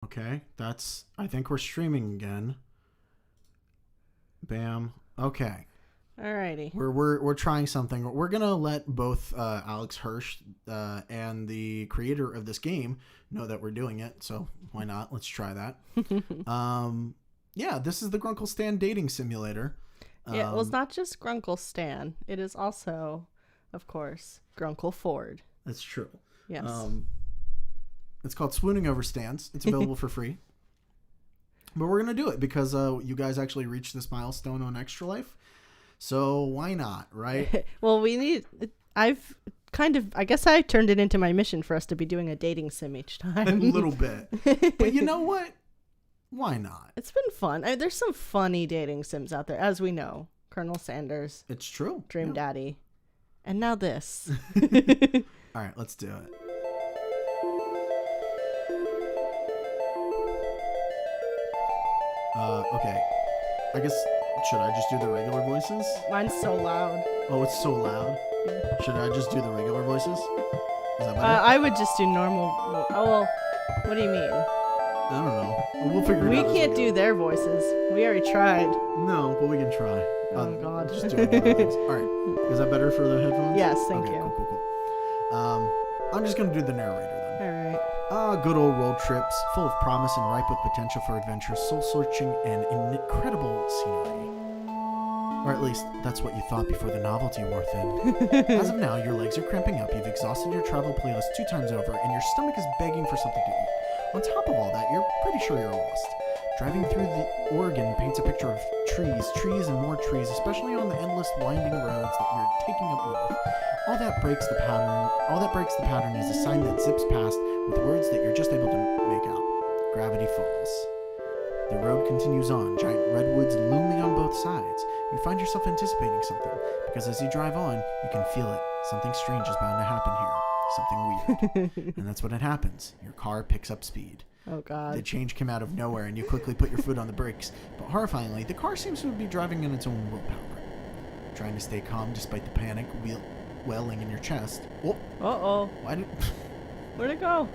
Okay, I think we're streaming again. Bam. Okay. Alrighty. We're trying something. We're gonna let both Alex Hirsch and the creator of this game know that we're doing it. So why not? Let's try that. Yeah, this is the Grunkle Stan dating simulator. Yeah, well, it's not just Grunkle Stan. It is also, of course, Grunkle Ford. That's true. Yes. It's called Swooning Over Stans. It's available for free. But we're going to do it because you guys actually reached this milestone on Extra Life. So why not, right? Well, I guess I turned it into my mission for us to be doing a dating sim each time. A little bit. But you know what? Why not? It's been fun. There's some funny dating sims out there, as we know. Colonel Sanders. It's true. Dream Daddy. And now this. All right, let's do it. Okay. I guess, should I just do the regular voices? Mine's so loud. Oh, it's so loud. Should I just do the regular voices? Is that better? I would just do normal. Oh, well, what do you mean? I don't know. We'll figure it We out. can't do their voices. We already tried. No, but we can try. Oh, God. Just do it. All right. Is that better for the headphones? Yes, thank okay, you. Cool. I'm just going to do the narrator then. All right. Good old road trips, full of promise and ripe with potential for adventure, soul-searching, and incredible scenery. Or at least, that's what you thought before the novelty wore thin. As of now, your legs are cramping up, you've exhausted your travel playlist 2 times over, and your stomach is begging for something to eat. On top of all that, you're pretty sure you're lost. Driving through the Oregon paints a picture of trees and more trees, especially on the endless winding roads that you're taking up north. All that breaks the pattern is a sign that zips past with words that you're just able to make out. Gravity Falls. The road continues on, giant redwoods looming on both sides. You find yourself anticipating something, because as you drive on, you can feel it. Something strange is bound to happen here. Something weird. And that's when it happens. Your car picks up speed. Oh, God. The change came out of nowhere, and you quickly put your foot on the brakes. But horrifyingly, the car seems to be driving in its own willpower. Trying to stay calm despite the panic welling in your chest. Oh, Uh-oh. why did... Where'd it go?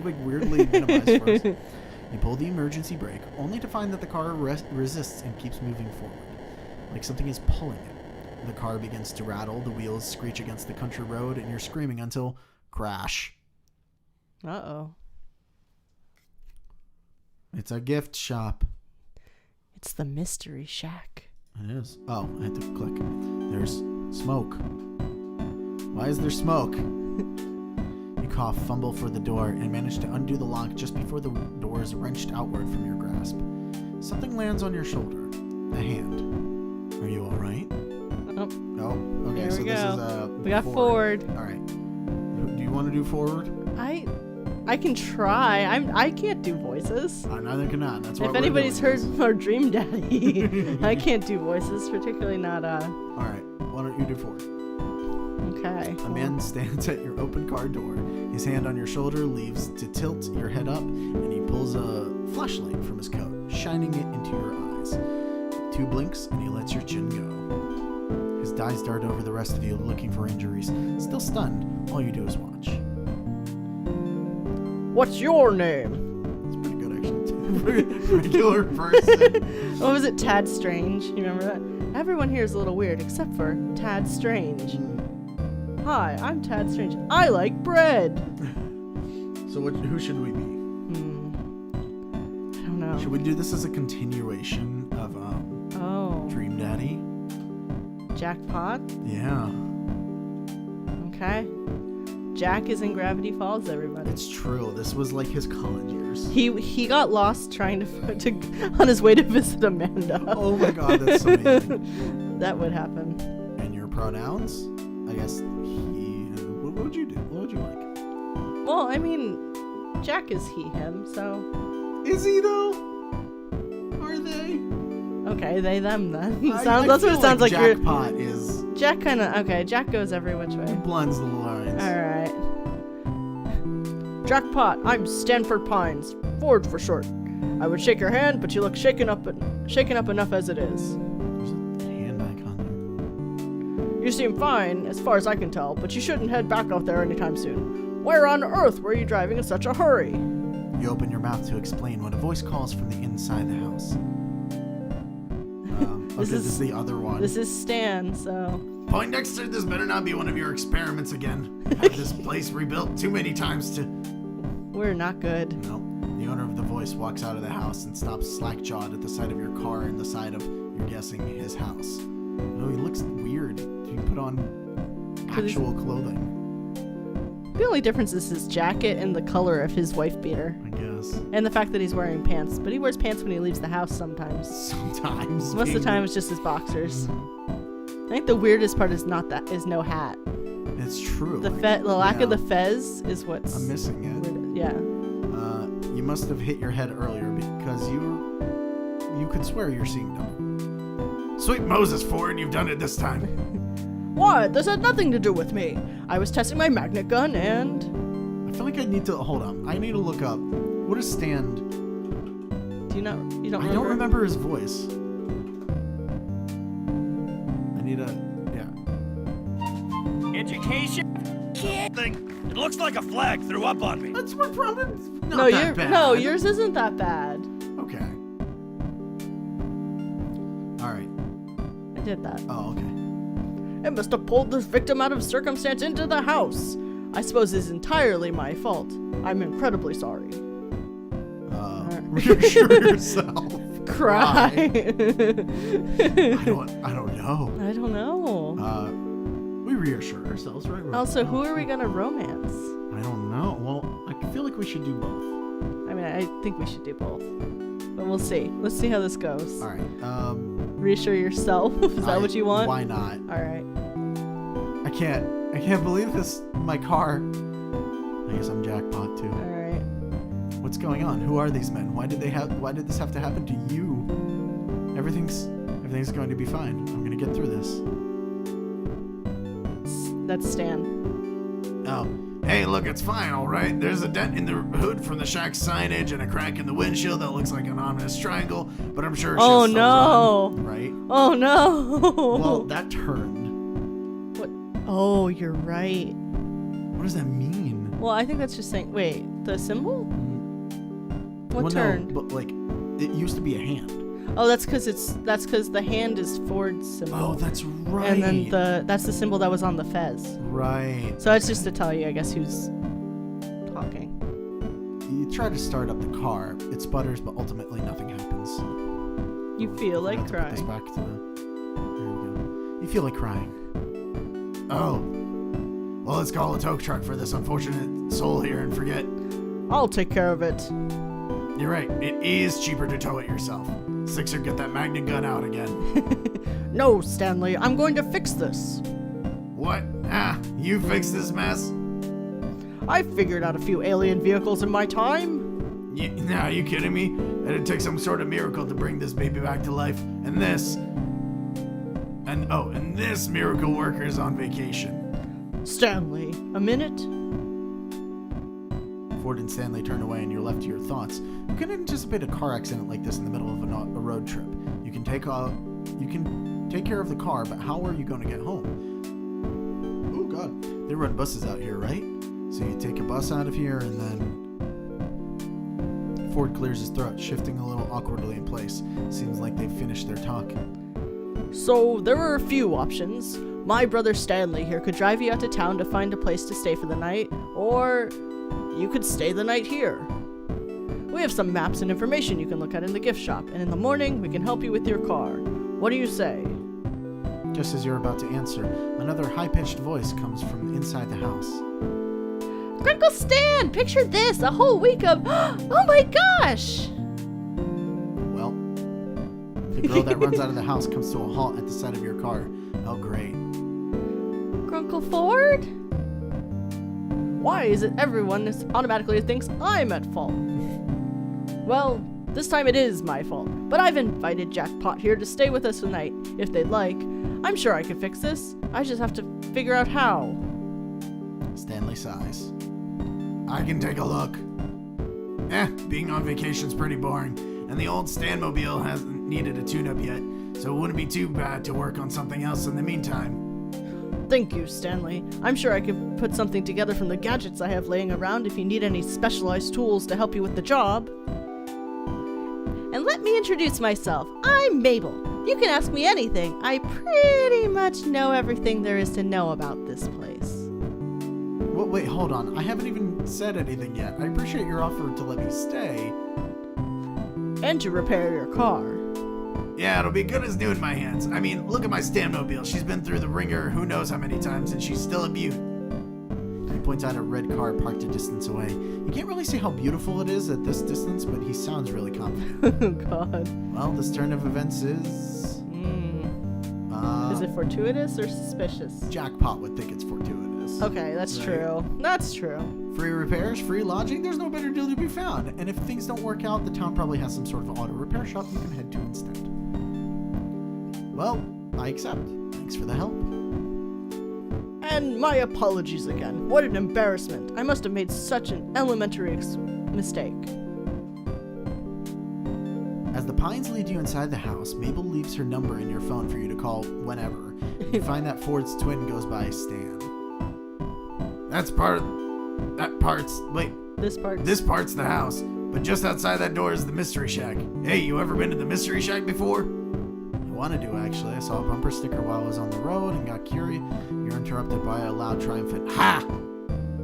like weirdly minimized first. You pull the emergency brake, only to find that the car resists and keeps moving forward. Like something is pulling it. The car begins to rattle, the wheels screech against the country road, and you're screaming until crash. Uh-oh. It's a gift shop. It's the Mystery Shack. It is. Oh, I had to click. There's smoke. Why is there smoke? You cough, fumble for the door, and manage to undo the lock just before the door is wrenched outward from your grasp. Something lands on your shoulder. A hand. Are you alright? Oh. Oh, okay, Here so we this go. is We got Ford. Alright. Do you want to do forward? I can try. I can't do voices. Neither can I. That's why If we're anybody's doing heard this. our Dream Daddy, I can't do voices, particularly not Alright, why don't you do forward? Okay. A man stands at your open car door. His hand on your shoulder leaves to tilt your head up, and he pulls a flashlight from his coat, shining it into your eyes. 2 blinks, and he lets your chin go. His eyes dart over the rest of you, looking for injuries. Still stunned, all you do is watch. What's your name? It's pretty good, actually. Regular person. What was it? Tad Strange. You remember that? Everyone here is a little weird, except for Tad Strange. Hi, I'm Tad Strange. I like bread. So who should we be? I don't know. Should we do this as a continuation of Dream Daddy? Jackpot? Yeah. Okay. Jack is in Gravity Falls, everybody. It's true. This was like his college years. He got lost trying to on his way to visit Amanda. Oh my god, that's so amazing. That would happen. And your pronouns? I guess he... What would you do? What would you like? Well, I mean, Jack is he, him, so... Is he though? Are they? Okay, they, them, then. I That's what feel it sounds like. Jackpot is... Jack kind of... Okay, Jack goes every which way. blends the lines. Alright. Jackpot, I'm Stanford Pines. Ford for short. I would shake your hand, but you look shaken up enough as it is. There's a hand icon You seem fine, as far as I can tell, but you shouldn't head back out there anytime soon. Where on earth were you driving in such a hurry? You open your mouth to explain when a voice calls from the inside the house. This is the other one. This is Stan, so... Poindexter, this better not be one of your experiments again. Had this place rebuilt too many times to... We're not good. No. The owner of the voice walks out of the house and stops slack-jawed at the side of your car and the side of, you're guessing, his house. Oh, he looks weird. You put on actual clothing. The only difference is his jacket and the color of his wife beater. I guess. And the fact that he's wearing pants. But he wears pants when he leaves the house sometimes. Sometimes. Most of the time it's just his boxers. I think the weirdest part is no hat. It's true. The lack of the fez is what's... I'm missing it. weird. Yeah. You must have hit your head earlier because you could swear you're seeing double. Sweet Moses, Ford, you've done it this time. What? This had nothing to do with me. I was testing my magnet gun and... I feel like I need to... Hold on. I need to look up. What is Stan? Do you not... You don't remember? I don't remember his voice. I need a... Yeah. Education thing. It looks like a flag threw up on me. That's what problems. Not that bad. No, yours isn't that bad. Okay. All right. I did that. Oh, okay. It must have pulled this victim out of circumstance into the house. I suppose it's entirely my fault. I'm incredibly sorry. Reassure yourself. Cry. I don't know. I don't know. We reassure ourselves, right? Also, who are we gonna romance? I don't know. Well, I feel like we should do both. I mean, I think we should do both. But we'll see. Let's see how this goes. All right. Reassure yourself. Is that what you want? Why not? All right. I can't believe this. My car. I guess I'm jackpot too. All right. What's going on? Who are these men? Why did this have to happen to you? Everything's going to be fine. I'm gonna get through this. That's Stan. Oh. Hey, look, it's fine, all right? There's a dent in the hood from the shack's signage and a crack in the windshield that looks like an ominous triangle, but I'm sure she'll still run, right? Oh no! Well, that turned. What? Oh, you're right. What does that mean? Well, I think that's just saying. Wait, the symbol? What Well, turned? No, but like, it used to be a hand. Oh, that's because the hand is Ford's symbol. Oh, that's right. And then that's the symbol that was on the fez. Right. So that's just to tell you, I guess, who's talking. You try to start up the car. It sputters, but ultimately nothing happens. You feel like Put this crying. back to the. There we go. You feel like crying. Oh. Well, let's call a tow truck for this unfortunate soul here and forget. I'll take care of it. You're right. It is cheaper to tow it yourself. Sixer, get that magnet gun out again. No, Stanley, I'm going to fix this. What? You fix this mess? I figured out a few alien vehicles in my time. Are you kidding me? It'd take some sort of miracle to bring this baby back to life. And this miracle worker's on vacation. Stanley, a minute? Ford and Stanley turn away and you're left to your thoughts. You can anticipate a car accident like this in the middle of a road trip. You can take care of the car, but how are you going to get home? Oh God, they run buses out here, right? So you take a bus out of here and then... Ford clears his throat, shifting a little awkwardly in place. Seems like they've finished their talk. So, there are a few options. My brother Stanley here could drive you out to town to find a place to stay for the night, or you could stay the night here. We have some maps and information you can look at in the gift shop, and in the morning, we can help you with your car. What do you say? Just as you're about to answer, another high-pitched voice comes from inside the house. Grunkle Stan, picture this, a whole week of, oh my gosh! Well, the girl that runs out of the house comes to a halt at the side of your car. Oh, great. Grunkle Ford? Why is it everyone automatically thinks I'm at fault? Well, this time it is my fault, but I've invited Jackpot here to stay with us tonight, if they'd like. I'm sure I can fix this. I just have to figure out how. Stanley sighs. I can take a look. Being on vacation's pretty boring, and the old Stanmobile hasn't needed a tune-up yet, so it wouldn't be too bad to work on something else in the meantime. Thank you, Stanley. I'm sure I could put something together from the gadgets I have laying around if you need any specialized tools to help you with the job. And let me introduce myself. I'm Mabel. You can ask me anything. I pretty much know everything there is to know about this place. Wait, hold on. I haven't even said anything yet. I appreciate your offer to let me stay. And to repair your car. Yeah, it'll be good as new in my hands. I mean, look at my Stanmobile. She's been through the ringer who knows how many times, and she's still a beaut. He points out a red car parked a distance away. You can't really see how beautiful it is at this distance, but he sounds really confident. Oh, God. Well, this turn of events is... Is it fortuitous or suspicious? Jackpot would think it's fortuitous. Okay, that's Right. true. That's true. Free repairs, free lodging, there's no better deal to be found. And if things don't work out, the town probably has some sort of auto repair shop you can head to instead. Well, I accept. Thanks for the help. And my apologies again. What an embarrassment. I must have made such an elementary mistake. As the pines lead you inside the house, Mabel leaves her number in your phone for you to call whenever. You find that Ford's twin goes by Stan. This part's the house. But just outside that door is the Mystery Shack. Hey, you ever been to the Mystery Shack before? I wanted to, actually. I saw a bumper sticker while I was on the road and got curious. You're interrupted by a loud, triumphant, "Ha!"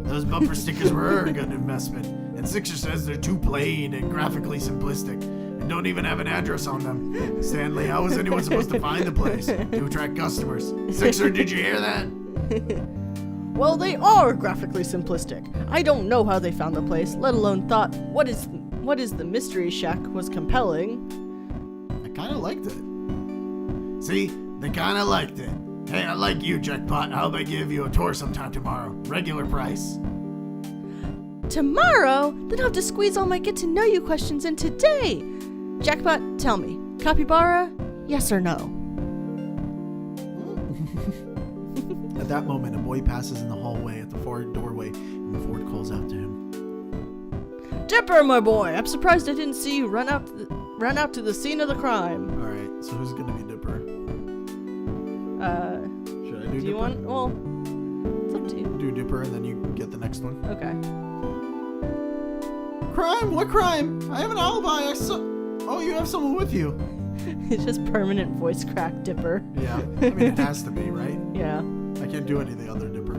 Those bumper stickers were a good investment. And Sixer says they're too plain and graphically simplistic. And don't even have an address on them. Stanley, how was anyone supposed to find the place to attract customers? Sixer, did you hear that? Well, they are graphically simplistic. I don't know how they found the place, let alone thought what is the Mystery Shack was compelling. I kind of liked it. See, they kind of liked it. Hey, I like you, Jackpot. How about I give you a tour sometime tomorrow? Regular price. Tomorrow? Then I'll have to squeeze all my get-to-know-you questions in today. Jackpot, tell me, capybara, yes or no? At that moment, a boy passes in the hallway at the Ford doorway, and Ford calls out to him. Dipper, my boy, I'm surprised I didn't see you run out to the scene of the crime. All right, so who's gonna be Dipper? Should I do Do Dipper? you want? Well, it's up to you. Do Dipper, and then you get the next one. Okay. Crime? What crime? I have an alibi. Oh, you have someone with you. It's just permanent voice crack, Dipper. Yeah, I mean it has to be, right? Yeah. I can't do any of the other Dipper.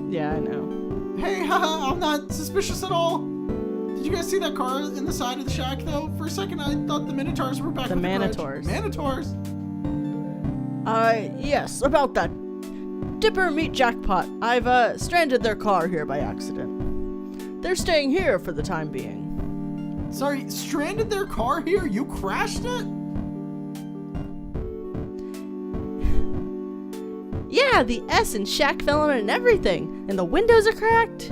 Yeah, I know. Hey, haha, I'm not suspicious at all. Did you guys see that car in the side of the shack, though? For a second, I thought the Minotaurs were back. The with Manitors. The Manitors. Yes, about that. Dipper, meet Jackpot. I've stranded their car here by accident. They're staying here for the time being. Sorry, stranded their car here? You crashed it? Yeah, the S in Shack fell on it and everything, and the windows are cracked.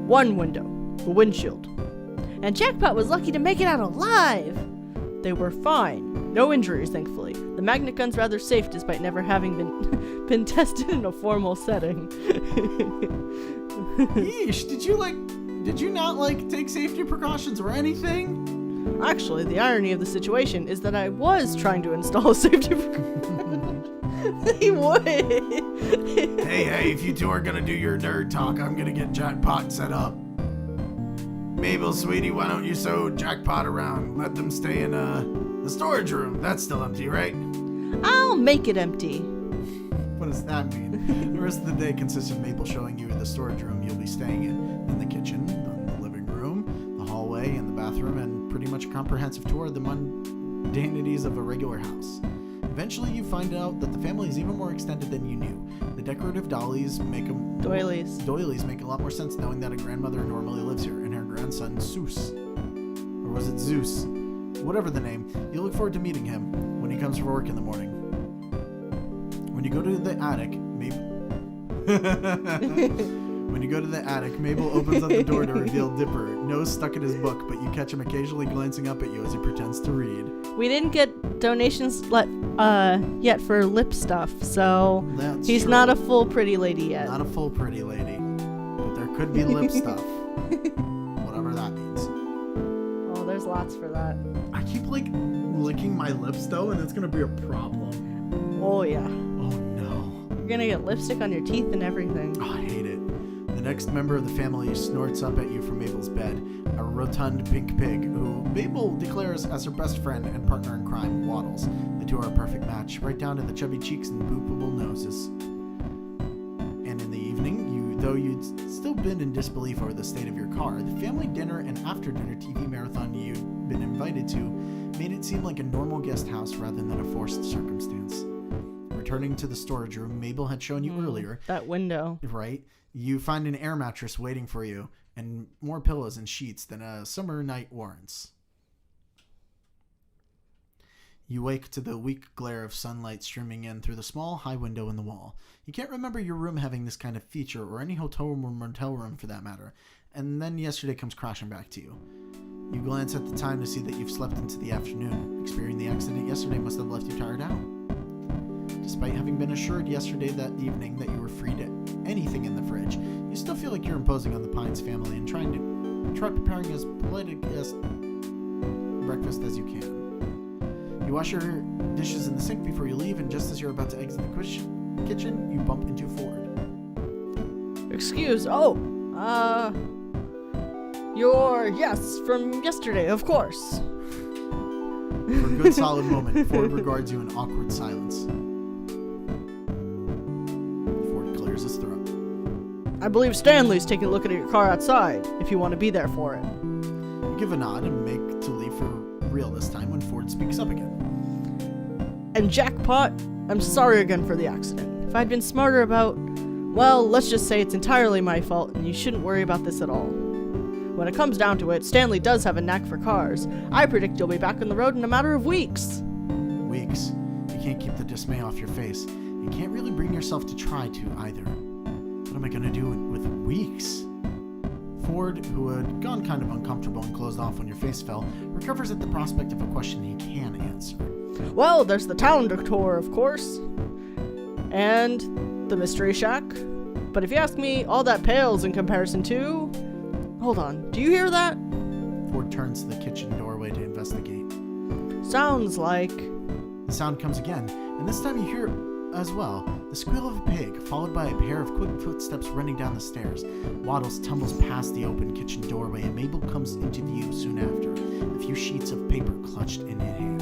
One window, the windshield. And Jackpot was lucky to make it out alive. They were fine. No injuries, thankfully. The magnet gun's rather safe despite never having been tested in a formal setting. Yeesh, did you not take safety precautions or anything? Actually, the irony of the situation is that I was trying to install a safety precaution. He would. Hey, if you two are gonna do your nerd talk, I'm gonna get Jackpot set up. Mabel, sweetie, why don't you sew Jackpot around? Let them stay in the storage room. That's still empty, right? I'll make it empty. What does that mean? The rest of the day consists of Mabel showing you the storage room you'll be staying in the kitchen, the living room, the hallway, and the bathroom, and pretty much a comprehensive tour of the mundanities of a regular house. Eventually, you find out that the family is even more extended than you knew. The decorative doilies make a lot more sense knowing that a grandmother normally lives here, and her grandson, Zeus. Or was it Zeus? Whatever the name, you look forward to meeting him when he comes for work in the morning. When you go to the attic, Mabel opens up the door to reveal Dipper, nose stuck in his book, but you catch him occasionally glancing up at you as he pretends to read. We didn't get donations yet for lip stuff, so That's he's true. not a full pretty lady yet. Not a full pretty lady, but there could be lip stuff. Whatever that means. Oh, there's lots for that. I keep licking my lips though, and it's gonna be a problem. Oh yeah. Oh no. gonna get lipstick on your teeth and everything. Oh, I hate it. The next member of the family snorts up at you from Mabel's bed, a rotund pink pig who Mabel declares as her best friend and partner in crime, Waddles. The two are a perfect match, right down to the chubby cheeks and boopable noses. And in the evening, though you'd still been in disbelief over the state of your car, the family dinner and after-dinner TV marathon you'd been invited to made it seem like a normal guest house rather than a forced circumstance. Returning to the storage room Mabel had shown you earlier, That window. right, you find an air mattress waiting for you and more pillows and sheets than a summer night warrants. You wake to the weak glare of sunlight streaming in through the small, high window in the wall. You can't remember your room having this kind of feature, or any hotel room or motel room for that matter, and then yesterday comes crashing back to you. You glance at the time to see that you've slept into the afternoon. Experiencing the accident yesterday must have left you tired out. Despite having been assured yesterday that evening that you were free to anything in the fridge, you still feel like you're imposing on the Pines family and try preparing as polite a guest breakfast as you can. You wash your dishes in the sink before you leave, and just as you're about to exit the kitchen, you bump into Ford. Yes, from yesterday, of course. For a good solid moment, Ford regards you in awkward silence. Ford clears his throat. I believe Stanley's taking a look at your car outside, if you want to be there for it. You give a nod and make to leave for real this time when Ford speaks up again. And jackpot, I'm sorry again for the accident. If I'd been smarter about, well, let's just say it's entirely my fault and you shouldn't worry about this at all. When it comes down to it, Stanley does have a knack for cars. I predict you'll be back on the road in a matter of weeks. Weeks. You can't keep the dismay off your face. You can't really bring yourself to try to either. What am I going to do with weeks? Ford, who had gone kind of uncomfortable and closed off when your face fell, recovers at the prospect of a question he can answer. Well, there's the town tour, of course. And the Mystery Shack. But if you ask me, all that pales in comparison to... Hold on, do you hear that? Ford turns to the kitchen doorway to investigate. Sounds like... The sound comes again, and this time you hear as well the squeal of a pig, followed by a pair of quick footsteps running down the stairs. Waddles tumbles past the open kitchen doorway, and Mabel comes into view soon after, a few sheets of paper clutched in hand.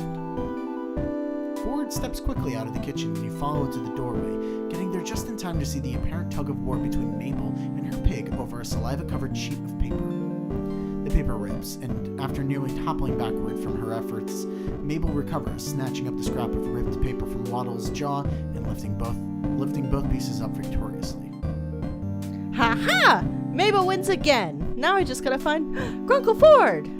Ford steps quickly out of the kitchen, and you follow to the doorway, getting there just in time to see the apparent tug of war between Mabel and her pig over a saliva-covered sheet of paper. The paper rips, and after nearly toppling backward from her efforts, Mabel recovers, snatching up the scrap of ripped paper from Waddles' jaw and lifting both pieces up victoriously. Ha ha! Mabel wins again! Now I just gotta find Grunkle Ford!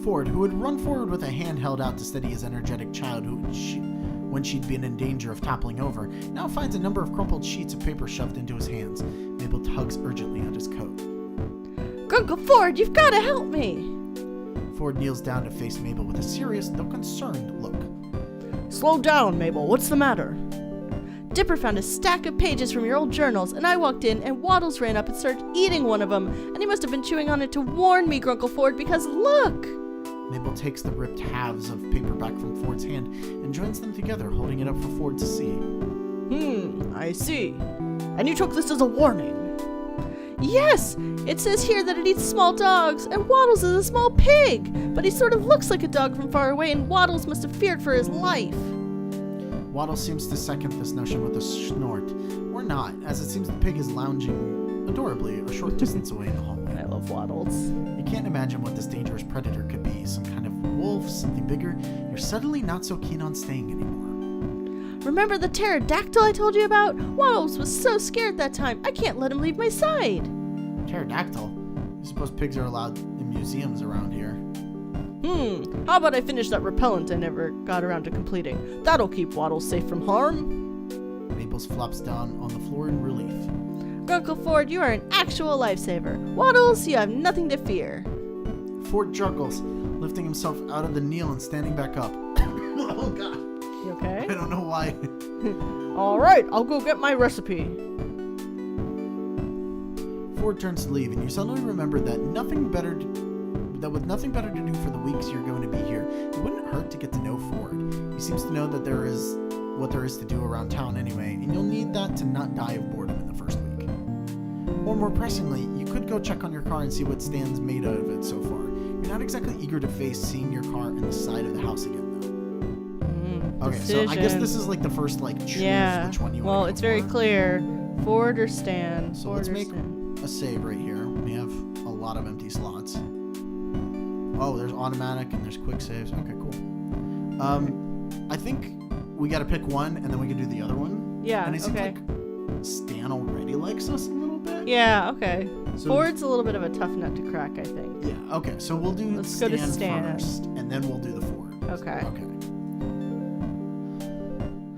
Ford, who had run forward with a hand held out to steady his energetic child when she'd been in danger of toppling over, now finds a number of crumpled sheets of paper shoved into his hands. Mabel tugs urgently at his coat. Grunkle Ford, you've gotta help me! Ford kneels down to face Mabel with a serious, though concerned, look. Slow down, Mabel, what's the matter? Dipper found a stack of pages from your old journals, and I walked in, and Waddles ran up and started eating one of them, and he must have been chewing on it to warn me, Grunkle Ford, because look! Mabel takes the ripped halves of paper back from Ford's hand and joins them together, holding it up for Ford to see. I see. And you took this as a warning? Yes! It says here that it eats small dogs, and Waddles is a small pig, but he sort of looks like a dog from far away, and Waddles must have feared for his life. Waddles seems to second this notion with a snort. Or not, as it seems the pig is lounging adorably a short distance away in the hallway. I love Waddles. You can't imagine what this dangerous predator could be. Some kind of wolf, something bigger. You're suddenly not so keen on staying anymore. Remember the pterodactyl I told you about? Waddles was so scared that time. I can't let him leave my side. Pterodactyl? I suppose pigs are allowed in museums around here. How about I finish that repellent I never got around to completing? That'll keep Waddles safe from harm. Mabel's flops down on the floor in relief. Grunkle Ford, you are an actual lifesaver. Waddles, you have nothing to fear. Ford chuckles, lifting himself out of the kneel and standing back up. Oh, God. You okay? I don't know why. All right, I'll go get my recipe. Ford turns to leave, and you suddenly remember that with nothing better to do for the weeks you're going to be here, it wouldn't hurt to get to know Ford. He seems to know that there is what there is to do around town anyway, and you'll need that to not die of boredom in the first week. Or more pressingly, you could go check on your car and see what Stan's made out of it so far. You're not exactly eager to face seeing your car in the side of the house again, though. Okay, so I guess this is like the first choose which one you want. Well, it's very clear. Ford or Stan. So let's make a save right here. We have a lot of empty slots. Oh, there's automatic and there's quick saves. Okay, cool. I think we got to pick one and then we can do the other one. Yeah. And it seems okay. like Stan already likes us a little bit. Yeah. Okay. So, Ford's a little bit of a tough nut to crack, I think. Yeah. Okay. So we'll do Let's Stan, go to Stan first, and then we'll do the Ford. Okay. Okay.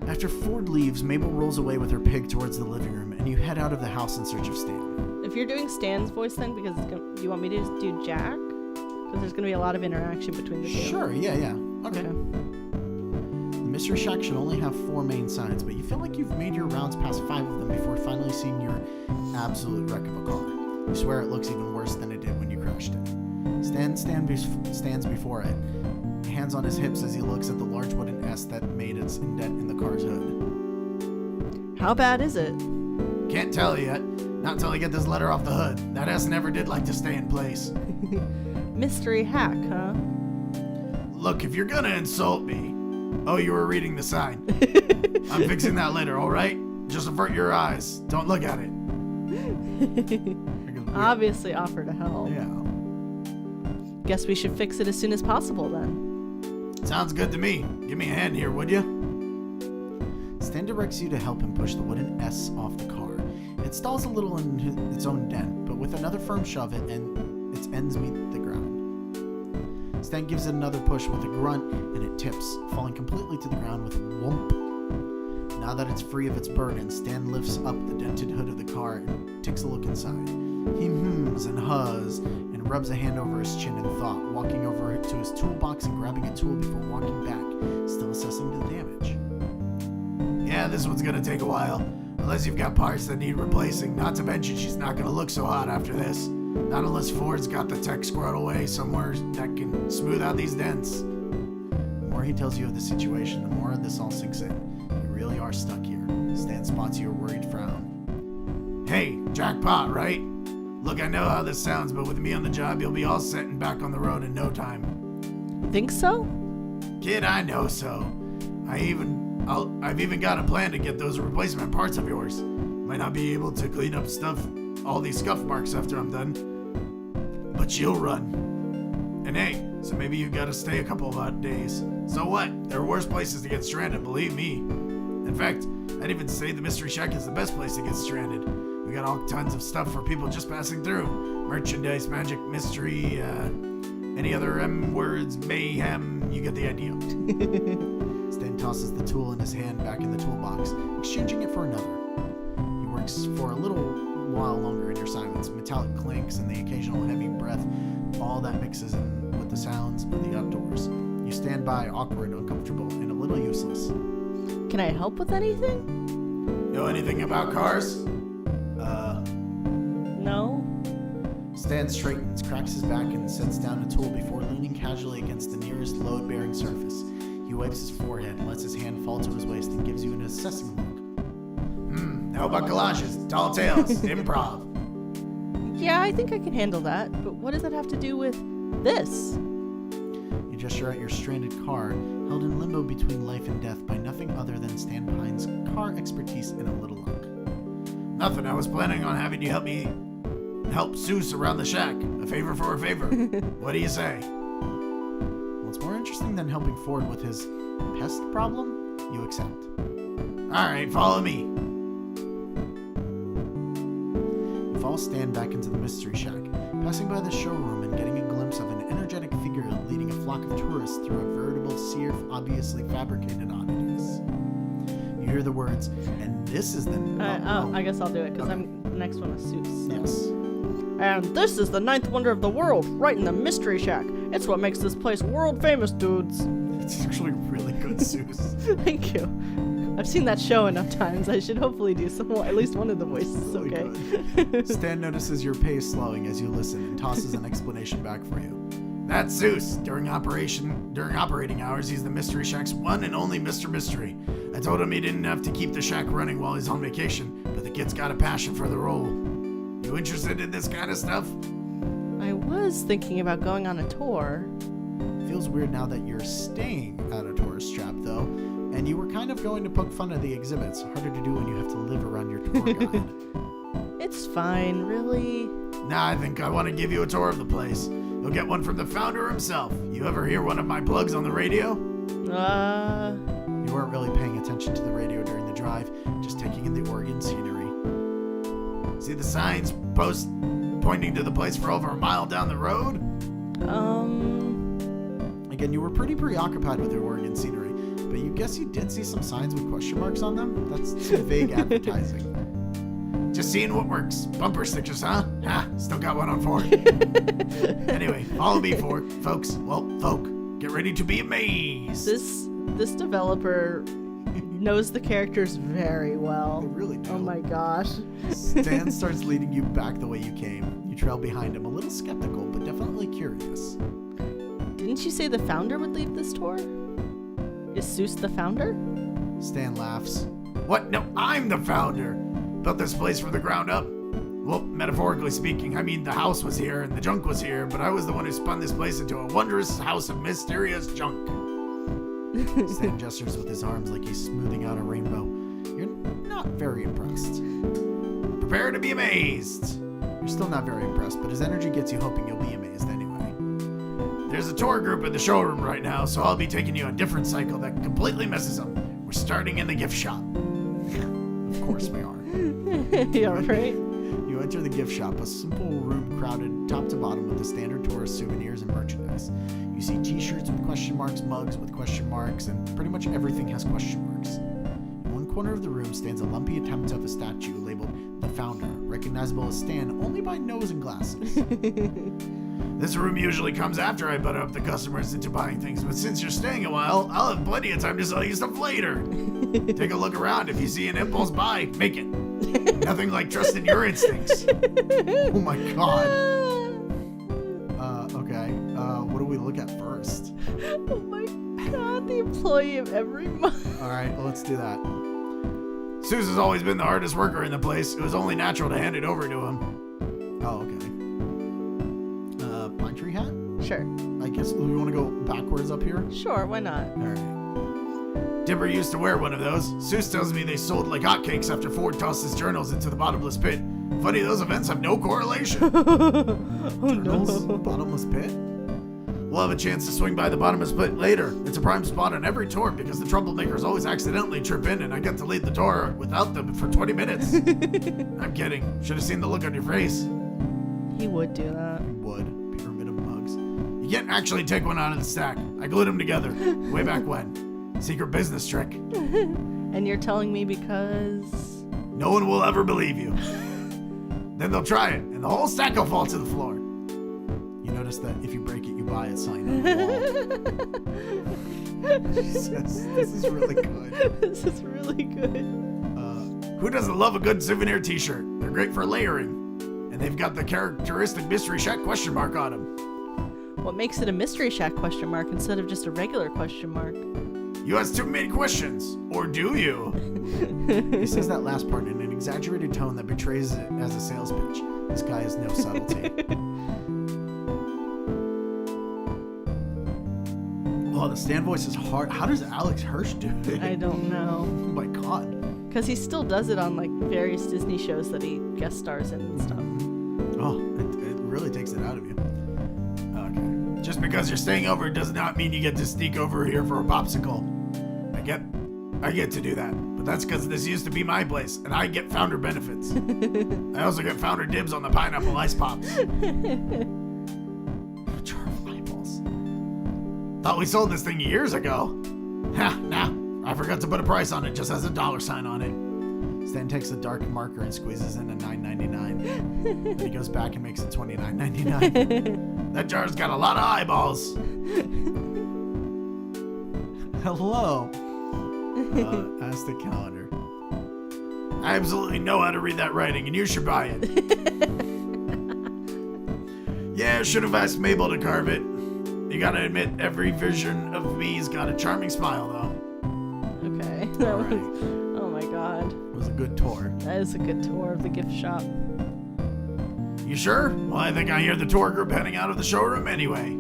After Ford leaves, Mabel rolls away with her pig towards the living room, and you head out of the house in search of Stan. If you're doing Stan's voice then, because do you want me to just do Jack? Because there's going to be a lot of interaction between the two. Sure. Yeah. Okay. The Mystery Shack should only have 4 main signs, but you feel like you've made your rounds past 5 of them before finally seeing your absolute wreck of a car. You swear it looks even worse than it did when you crashed it. Stan stands before it, hands on his hips as he looks at the large wooden S that made its indent in the car's hood. How bad is it? Can't tell yet. Not till I get this letter off the hood. That S never did like to stay in place. Mystery hack, huh? Look, if you're gonna insult me... Oh, you were reading the sign. I'm fixing that later, alright? Just avert your eyes. Don't look at it. Obviously offer to help. Yeah. Guess we should fix it as soon as possible then. Sounds good to me. Give me a hand here, would you? Stan directs you to help him push the wooden S off the car. It stalls a little in its own dent, but with another firm shove and its ends meet the ground. Stan gives it another push with a grunt, and it tips, falling completely to the ground with a whoomp. Now that it's free of its burden, Stan lifts up the dented hood of the car and takes a look inside. He hums and huhs and rubs a hand over his chin in thought, walking over to his toolbox and grabbing a tool before walking back, still assessing the damage. Yeah, this one's gonna take a while. Unless you've got parts that need replacing. Not to mention she's not gonna look so hot after this. Not unless Ford's got the tech squirreled away somewhere that can smooth out these dents. The more he tells you of the situation, the more this all sinks in. You really are stuck here. Stan spots your worried frown. Hey, jackpot, right? Look, I know how this sounds, but with me on the job, you'll be all set and back on the road in no time. Think so? Kid, I know so. I've even got a plan to get those replacement parts of yours. Might not be able to clean up all these scuff marks after I'm done, but you'll run. And hey, so maybe you gotta stay a couple of days. So what? There are worse places to get stranded, believe me. In fact, I'd even say the Mystery Shack is the best place to get stranded. We got all tons of stuff for people just passing through. Merchandise, magic, mystery, any other M words, mayhem, you get the idea. Stan tosses the tool in his hand back in the toolbox, exchanging it for another. He works for a little while longer in your silence, metallic clinks and the occasional heavy breath, all that mixes in with the sounds of the outdoors. You stand by, awkward, uncomfortable, and a little useless. Can I help with anything? Know anything about cars? No? Stan straightens, cracks his back, and sets down a tool before leaning casually against the nearest load-bearing surface. He wipes his forehead, lets his hand fall to his waist, and gives you an assessing look. How about collages, tall tales, improv? Yeah, I think I can handle that. But what does that have to do with this? You gesture at your stranded car, held in limbo between life and death by nothing other than Stan Pine's car expertise and a little luck. Nothing, I was planning on having you help Zeus around the shack. A favor for a favor. What do you say? Well, it's more interesting than helping Ford with his pest problem. You accept. Alright, follow me. You follow Stan back into the Mystery Shack, passing by the showroom and getting a glimpse of an energetic figure leading a flock of tourists through a veritable sea of obviously fabricated oddities. You hear the words, and this is the... I guess I'll do it, because Okay. the next one is Zeus. So. Yes. And this is the 9th wonder of the world, right in the Mystery Shack. It's what makes this place world famous, dudes. It's actually really good, Zeus. Thank you. I've seen that show enough times. I should hopefully do at least one of the voices, Really okay? good. Stan notices your pace slowing as you listen and tosses an explanation back for you. That's Zeus. During operating hours, he's the Mystery Shack's one and only Mr. Mystery. I told him he didn't have to keep the shack running while he's on vacation, but the kid's got a passion for the role. You interested in this kind of stuff? I was thinking about going on a tour. Feels weird now that you're staying at a tourist trap, though, and you were kind of going to poke fun at the exhibits. Harder to do when you have to live around your tour guide. It's fine, really. Nah, I think I want to give you a tour of the place. You'll get one from the founder himself. You ever hear one of my plugs on the radio? You weren't really paying attention to the radio during the drive, just taking in the Oregon scenery. See the signs pointing to the place for over a mile down the road? Again, you were pretty preoccupied with the Oregon scenery, but you guess you did see some signs with question marks on them? That's some vague advertising. Just seeing what works. Bumper stickers, huh? Ha, still got one on Ford. Anyway, follow me, folks. Well, folk, get ready to be amazed. This developer knows the characters very well. They really do. Oh my gosh. Stan starts leading you back the way you came. You trail behind him, a little skeptical, but definitely curious. Didn't you say the founder would lead this tour? Is Zeus the founder? Stan laughs. What? No, I'm the founder. Built this place from the ground up. Well, metaphorically speaking, I mean the house was here and the junk was here, but I was the one who spun this place into a wondrous house of mysterious junk. Stan gestures with his arms like he's smoothing out a rainbow. You're not very impressed. Prepare to be amazed. You're still not very impressed, but his energy gets you hoping you'll be amazed anyway. There's a tour group in the showroom right now, so I'll be taking you a different cycle that completely messes up. We're starting in the gift shop. Of course we are. Yeah, right? You enter the gift shop, a simple room crowded top to bottom with the standard tourist souvenirs and merchandise. You see t-shirts with question marks, mugs with question marks, and pretty much everything has question marks. In one corner of the room stands a lumpy attempt of a statue labeled The Founder, recognizable as Stan only by nose and glasses. This room usually comes after I butter up the customers into buying things, but since you're staying a while, I'll have plenty of time to sell you stuff later. Take a look around. If you see an impulse buy, make it. Nothing like trusting your instincts. Oh my god. Okay. What do we look at first? Oh my god, the employee of every month. Alright, well, let's do that. Zeus has always been the hardest worker in the place. It was only natural to hand it over to him. Oh, okay. Pine tree hat? Sure. I guess we want to go backwards up here? Sure, why not? Alright. Dipper used to wear one of those. Zeus tells me they sold like hotcakes after Ford tossed his journals into the bottomless pit. Funny, those events have no correlation. Oh Journals? no. Bottomless pit? We'll have a chance to swing by the bottomless pit later. It's a prime spot on every tour because the troublemakers always accidentally trip in and I get to lead the tour without them for 20 minutes. I'm kidding. Should have seen the look on your face. He would do that. Wood. Pyramid of mugs. You can't actually take one out of the stack. I glued them together. Way back when. Secret business trick. And you're telling me because... No one will ever believe you. Then they'll try it, and the whole stack will fall to the floor. You notice that if you break it, you buy it sign on the wall. Jesus, this is really good. This is really good. Who doesn't love a good souvenir t-shirt? They're great for layering. And they've got the characteristic Mystery Shack question mark on them. What makes it a Mystery Shack question mark instead of just a regular question mark? You ask too many questions. Or do you? He says that last part in an exaggerated tone that betrays it as a sales pitch. This guy has no subtlety. Oh, the Stan voice is hard. How does Alex Hirsch do it? I don't know. Oh my god. Because he still does it on like various Disney shows that he guest stars in and stuff. Oh, it really takes it out of you. Okay. Just because you're staying over does not mean you get to sneak over here for a popsicle. I get to do that, but that's because this used to be my place, and I get founder benefits. I also get founder dibs on the pineapple ice pops. Jar of eyeballs. Thought we sold this thing years ago. Ha, nah, I forgot to put a price on it, just has a dollar sign on it. Stan takes a dark marker and squeezes in a $9.99. Then he goes back and makes it $29.99. That jar's got a lot of eyeballs. Hello. Ask the calendar. I absolutely know how to read that writing, and you should buy it. Yeah, should have asked Mabel to carve it. You gotta admit, every version of me's got a charming smile, though. Okay. Alright. Oh my god. It was a good tour. That is a good tour of the gift shop. You sure? Well, I think I hear the tour group heading out of the showroom anyway.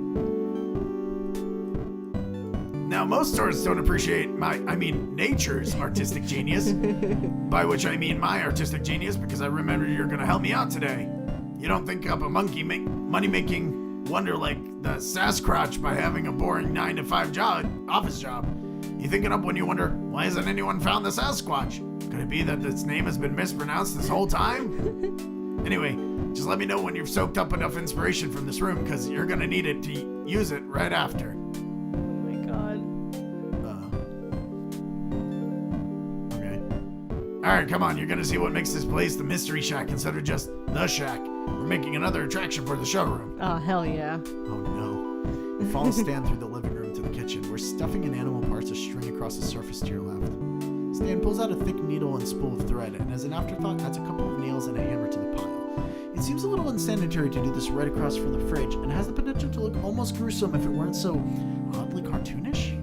Now, most tourists don't appreciate nature's artistic genius. By which I mean my artistic genius, because I remember you're gonna help me out today. You don't think up a money-making wonder like the Sasquatch by having a boring 9-to-5 office job. You think it up when you wonder, why hasn't anyone found the Sasquatch? Could it be that its name has been mispronounced this whole time? Anyway, just let me know when you've soaked up enough inspiration from this room, because you're gonna need it to use it right after. Oh my god. Okay. Alright, come on, you're gonna see what makes this place the Mystery Shack instead of just the Shack. We're making another attraction for the showroom. Oh, hell yeah. Oh no. You follow Stan through the living room to the kitchen, where stuffing and animal parts are strewn across the surface to your left. Stan pulls out a thick needle and spool of thread, and as an afterthought adds a couple of nails and a hammer to the pile. It seems a little unsanitary to do this right across from the fridge, and has the potential to look almost gruesome if it weren't so oddly cartoonish.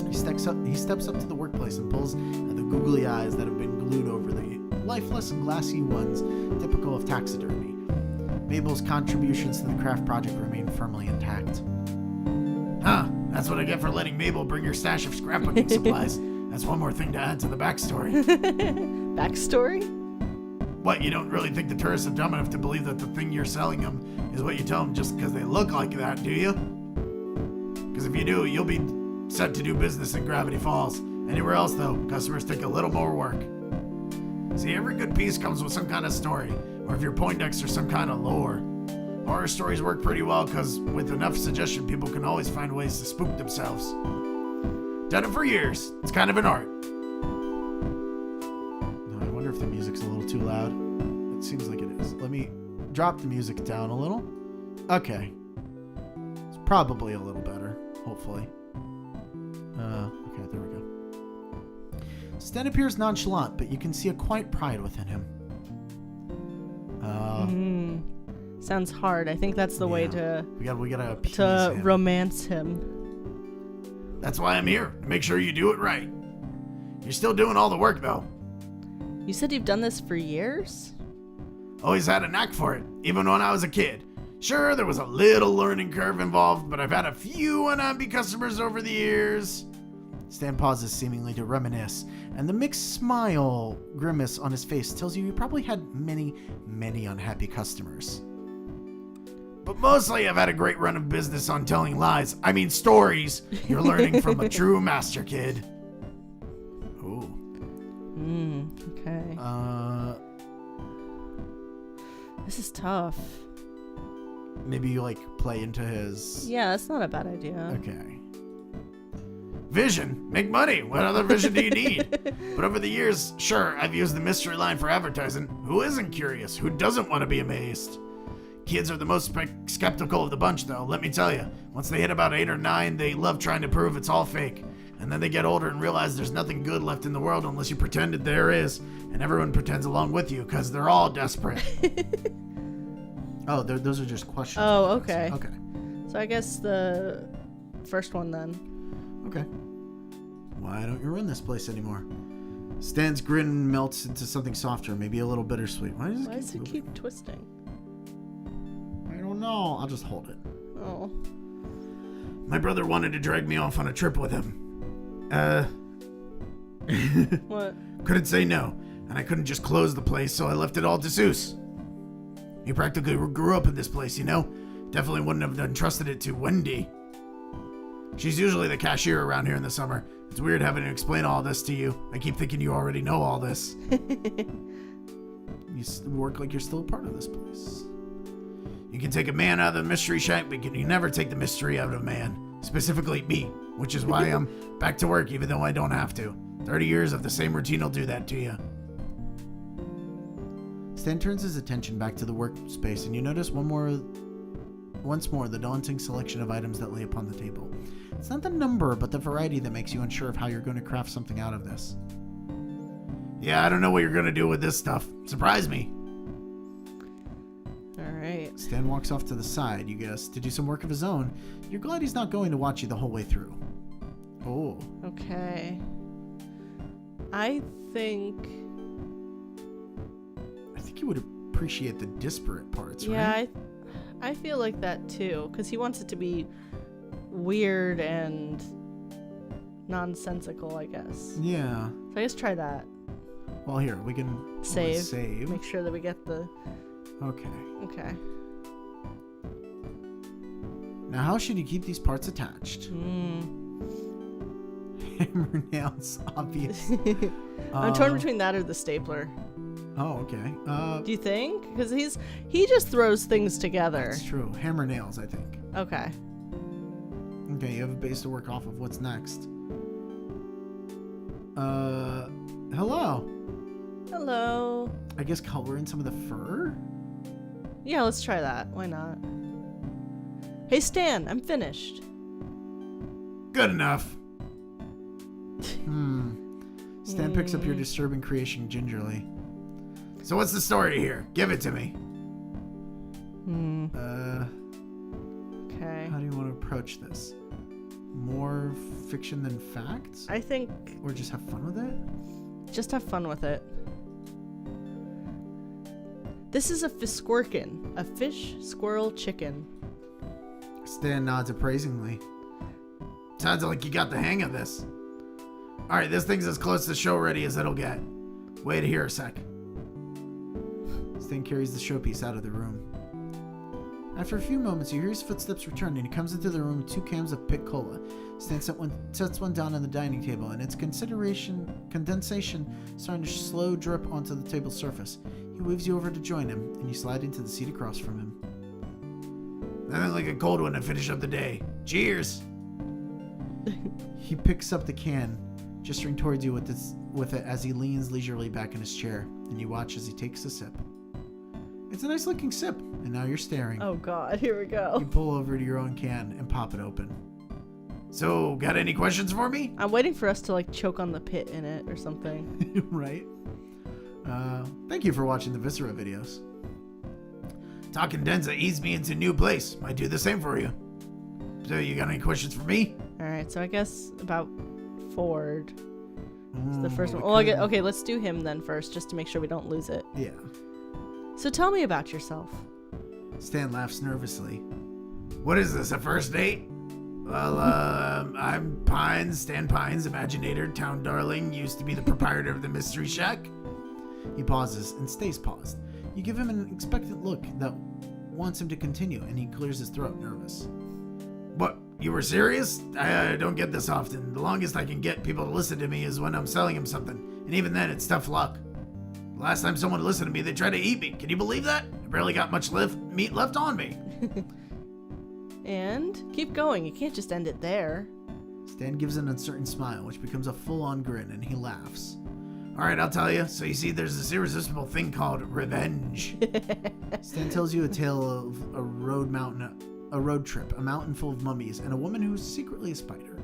He steps up to the workplace and pulls at the googly eyes that have been glued over the lifeless, glassy ones typical of taxidermy. Mabel's contributions to the craft project remain firmly intact. Huh, that's what I get for letting Mabel bring your stash of scrapbooking supplies. That's one more thing to add to the backstory. Backstory? What, you don't really think the tourists are dumb enough to believe that the thing you're selling them is what you tell them just because they look like that, do you? Because if you do, you'll be set to do business in Gravity Falls. Anywhere else, though, customers take a little more work. See, every good piece comes with some kind of story, or if you're Poindexter, some kind of lore. Horror stories work pretty well because with enough suggestion, people can always find ways to spook themselves. Done it for years. It's kind of an art. I wonder if the music's a little too loud. It seems like it is. Let me drop the music down a little. Okay. It's probably a little better, hopefully. Okay, there we go. Stan appears nonchalant, but you can see a quiet pride within him. Sounds hard. I think that's the way to We gotta appease to him. romance him. That's why I'm here, to make sure you do it right. You're still doing all the work, though. You said you've done this for years? Always had a knack for it, even when I was a kid. Sure, there was a little learning curve involved, but I've had a few unhappy customers over the years. Stan pauses seemingly to reminisce, and the mixed smile grimace on his face tells you probably had many, many unhappy customers. But mostly I've had a great run of business on telling lies. I mean stories. You're learning from a true master, kid. Ooh. Okay. This is tough. Maybe you play into his... Yeah, that's not a bad idea. Okay. Vision. Make money. What other vision do you need? But over the years, sure, I've used the mystery line for advertising. Who isn't curious? Who doesn't want to be amazed? Kids are the most skeptical of the bunch, though, let me tell you. Once they hit about 8 or 9, they love trying to prove it's all fake. And then they get older and realize there's nothing good left in the world unless you pretend that there is. And everyone pretends along with you, because they're all desperate. Oh, those are just questions. Oh, okay. Okay. So I guess the first one then. Okay. Why don't you run this place anymore? Stan's grin melts into something softer, maybe a little bittersweet. Why Does it keep twisting? I don't know. I'll just hold it. Oh. My brother wanted to drag me off on a trip with him. What? Couldn't say no, and I couldn't just close the place, so I left it all to Seuss. He practically grew up in this place, you know? Definitely wouldn't have entrusted it to Wendy. She's usually the cashier around here in the summer. It's weird having to explain all this to you. I keep thinking you already know all this. You work like you're still a part of this place. You can take a man out of the mystery shack, but you never take the mystery out of a man. Specifically me, which is why I'm back to work even though I don't have to. 30 years of the same routine will do that to you. Stan turns his attention back to the workspace, and you notice once more the daunting selection of items that lay upon the table. It's not the number, but the variety that makes you unsure of how you're going to craft something out of this. Yeah, I don't know what you're gonna do with this stuff. Surprise me. All right. right. Stan walks off to the side, you guess, to do some work of his own. You're glad he's not going to watch you the whole way through. Oh. Okay. I think You would appreciate the disparate parts, yeah, right? I feel like that too, because he wants it to be weird and nonsensical, I guess. Yeah. So I guess try that. Well, here, we can Save. save. Make sure that we get the... Okay. Okay. Now, how should you keep these parts attached? Hammer nails, obvious. I'm torn between that or the stapler. Oh, okay. Do you think? Because he just throws things together. That's true. Hammer nails, I think. Okay. Okay, you have a base to work off of. What's next? Hello. Hello. I guess color in some of the fur? Yeah, let's try that. Why not? Hey, Stan, I'm finished. Good enough. Stan picks up your disturbing creation gingerly. So what's the story here? Give it to me. Okay. How do you want to approach this? More fiction than facts? I think Or just have fun with it? just have fun with it. This is a fisquirkin, a fish, squirrel, chicken. Stan nods appraisingly. Sounds like you got the hang of this. Alright, this thing's as close to show ready as it'll get. Wait here a sec. Stan carries the showpiece out of the room. After a few moments, you hear his footsteps return, and he comes into the room with 2 cans of Pit Cola. Stan sets one down on the dining table, and its condensation starting to slow drip onto the table's surface. He waves you over to join him, and you slide into the seat across from him. Nothing like a cold one to finish up the day. Cheers! He picks up the can, gesturing towards you with it as he leans leisurely back in his chair, and you watch as he takes a sip. It's a nice looking sip, and now you're staring. Oh god, here we You go. pull over to your own can and pop it open. So, got any questions for me? I'm waiting for us to like choke on the pit in it or something. Right? Thank you for watching the Viscera videos. Talking Denza eased me into a new place. Might do the same for you. So, you got any questions for me? Alright, so I guess about Ford. It's the first one. we Well, could- okay, let's do him then first, just to make sure we don't lose it. Yeah. So tell me about yourself. Stan laughs nervously. What is this, a first date? Well, I'm Pines, Stan Pines, Imaginator, Town Darling, used to be the proprietor of the Mystery Shack. He pauses and stays paused. You give him an expectant look that wants him to continue, and he clears his throat, nervous. What, you were serious? I don't get this often. The longest I can get people to listen to me is when I'm selling them something, and even then, it's tough luck. The last time someone listened to me, they tried to eat me. Can you believe that? I barely got much meat left on me. And keep going. You can't just end it there. Stan gives an uncertain smile, which becomes a full-on grin, and he laughs. All right, I'll tell you. So you see, there's this irresistible thing called revenge. Stan tells you a tale of a road trip, a mountain full of mummies, and a woman who's secretly a spider.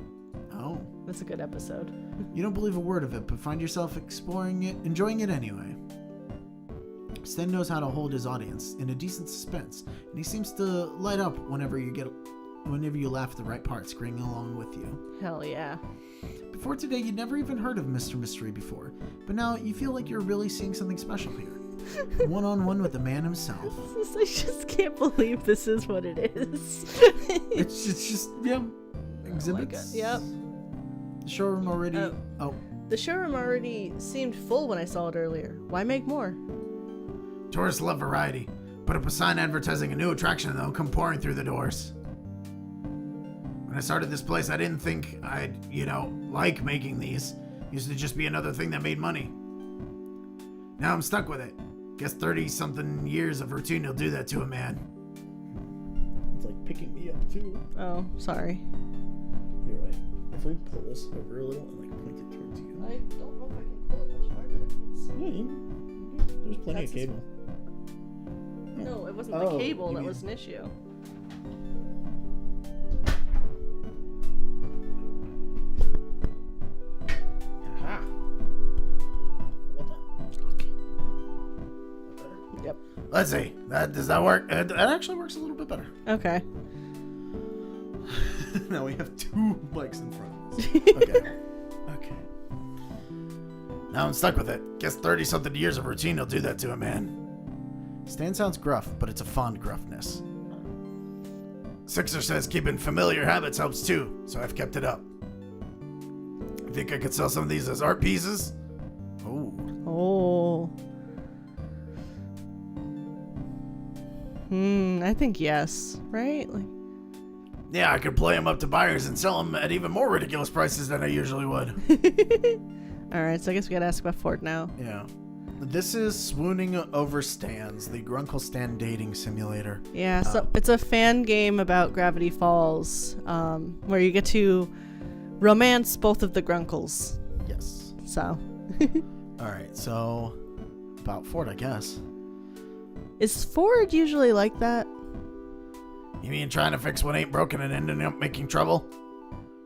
Oh. That's a good episode. You don't believe a word of it, but find yourself enjoying it anyway. Stan knows how to hold his audience in a decent suspense, and he seems to light up whenever you laugh at the right parts, grinning along with you. Hell yeah. Before today, you'd never even heard of Mr. Mystery before, but now you feel like you're really seeing something special here. One-on-one with the man himself. I just can't believe this is what it is. It's just, yeah, exhibits. Yep. The showroom already... Oh. The showroom already seemed full when I saw it earlier. Why make more? Tourists love variety. Put up a sign advertising a new attraction and they'll come pouring through the doors. When I started this place, I didn't think I'd, like making these. Used to just be another thing that made money. Now I'm stuck with it. Guess 30-something years of routine will do that to a man. It's like picking me up, too. Oh, sorry. You're right. If we pull this over a little and like point it towards you. I don't know if I can pull it much harder. Yeah, there's plenty That's of cable. No, it wasn't Oh, the cable you that mean- was an issue. Aha. What the? Okay. Better? Yep. Let's see. Does that work? That actually works a little bit better. Okay. Now we have 2 mics in front of us. Okay. Now I'm stuck with it. Guess 30-something years of routine will do that to a man. Stan sounds gruff, but it's a fond gruffness. Sixer says keeping familiar habits helps too, so I've kept it up. I think I could sell some of these as art pieces. Oh. Oh. I think yes, right? Like, Yeah, I could play them up to buyers and sell them at even more ridiculous prices than I usually would. all right, so I guess we gotta ask about Ford now. Yeah. This is Swooning Over Stans, the Grunkle Stan dating simulator. Yeah, so it's a fan game about Gravity Falls, where you get to romance both of the Grunkles. Yes. So, All right, so about Ford, I guess. is Ford usually like that? You mean trying to fix what ain't broken and ending up making trouble?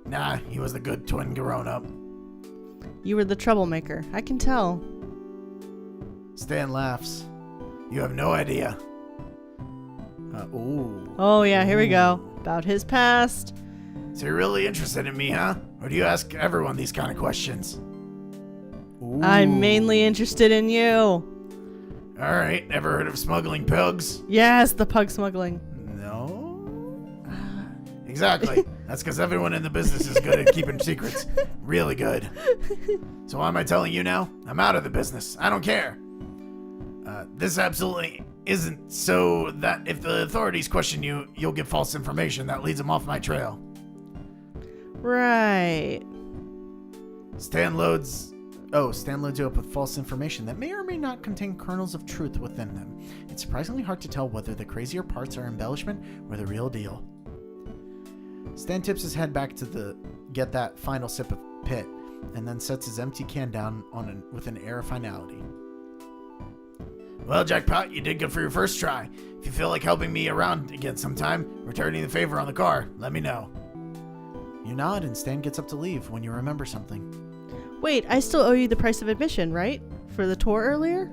Nah, he was the good twin grown-up. You were the troublemaker. I can tell. Stan laughs. You have no idea. Ooh. Oh yeah, here we go. About his past. So you're really interested in me, huh? Or do you ask everyone these kind of questions? Ooh. I'm mainly interested in you. Alright, ever heard of smuggling pigs? Yes, the pug smuggling. No? Exactly. That's because everyone in the business is good at keeping secrets. Really good. So why am I telling you now? I'm out of the business. I don't care. This absolutely isn't so that if the authorities question you, you'll give false information that leads them off my trail. Right. Stan loads you up with false information that may or may not contain kernels of truth within them. It's surprisingly hard to tell whether the crazier parts are embellishment or the real deal. Stan tips his head back to get that final sip of pit, and then sets his empty can down with an air of finality. Well, Jackpot, you did good for your first try. If you feel like helping me around again sometime, returning the favor on the car, let me know. You nod, and Stan gets up to leave when you remember something. Wait, I still owe you the price of admission, right? For the tour earlier?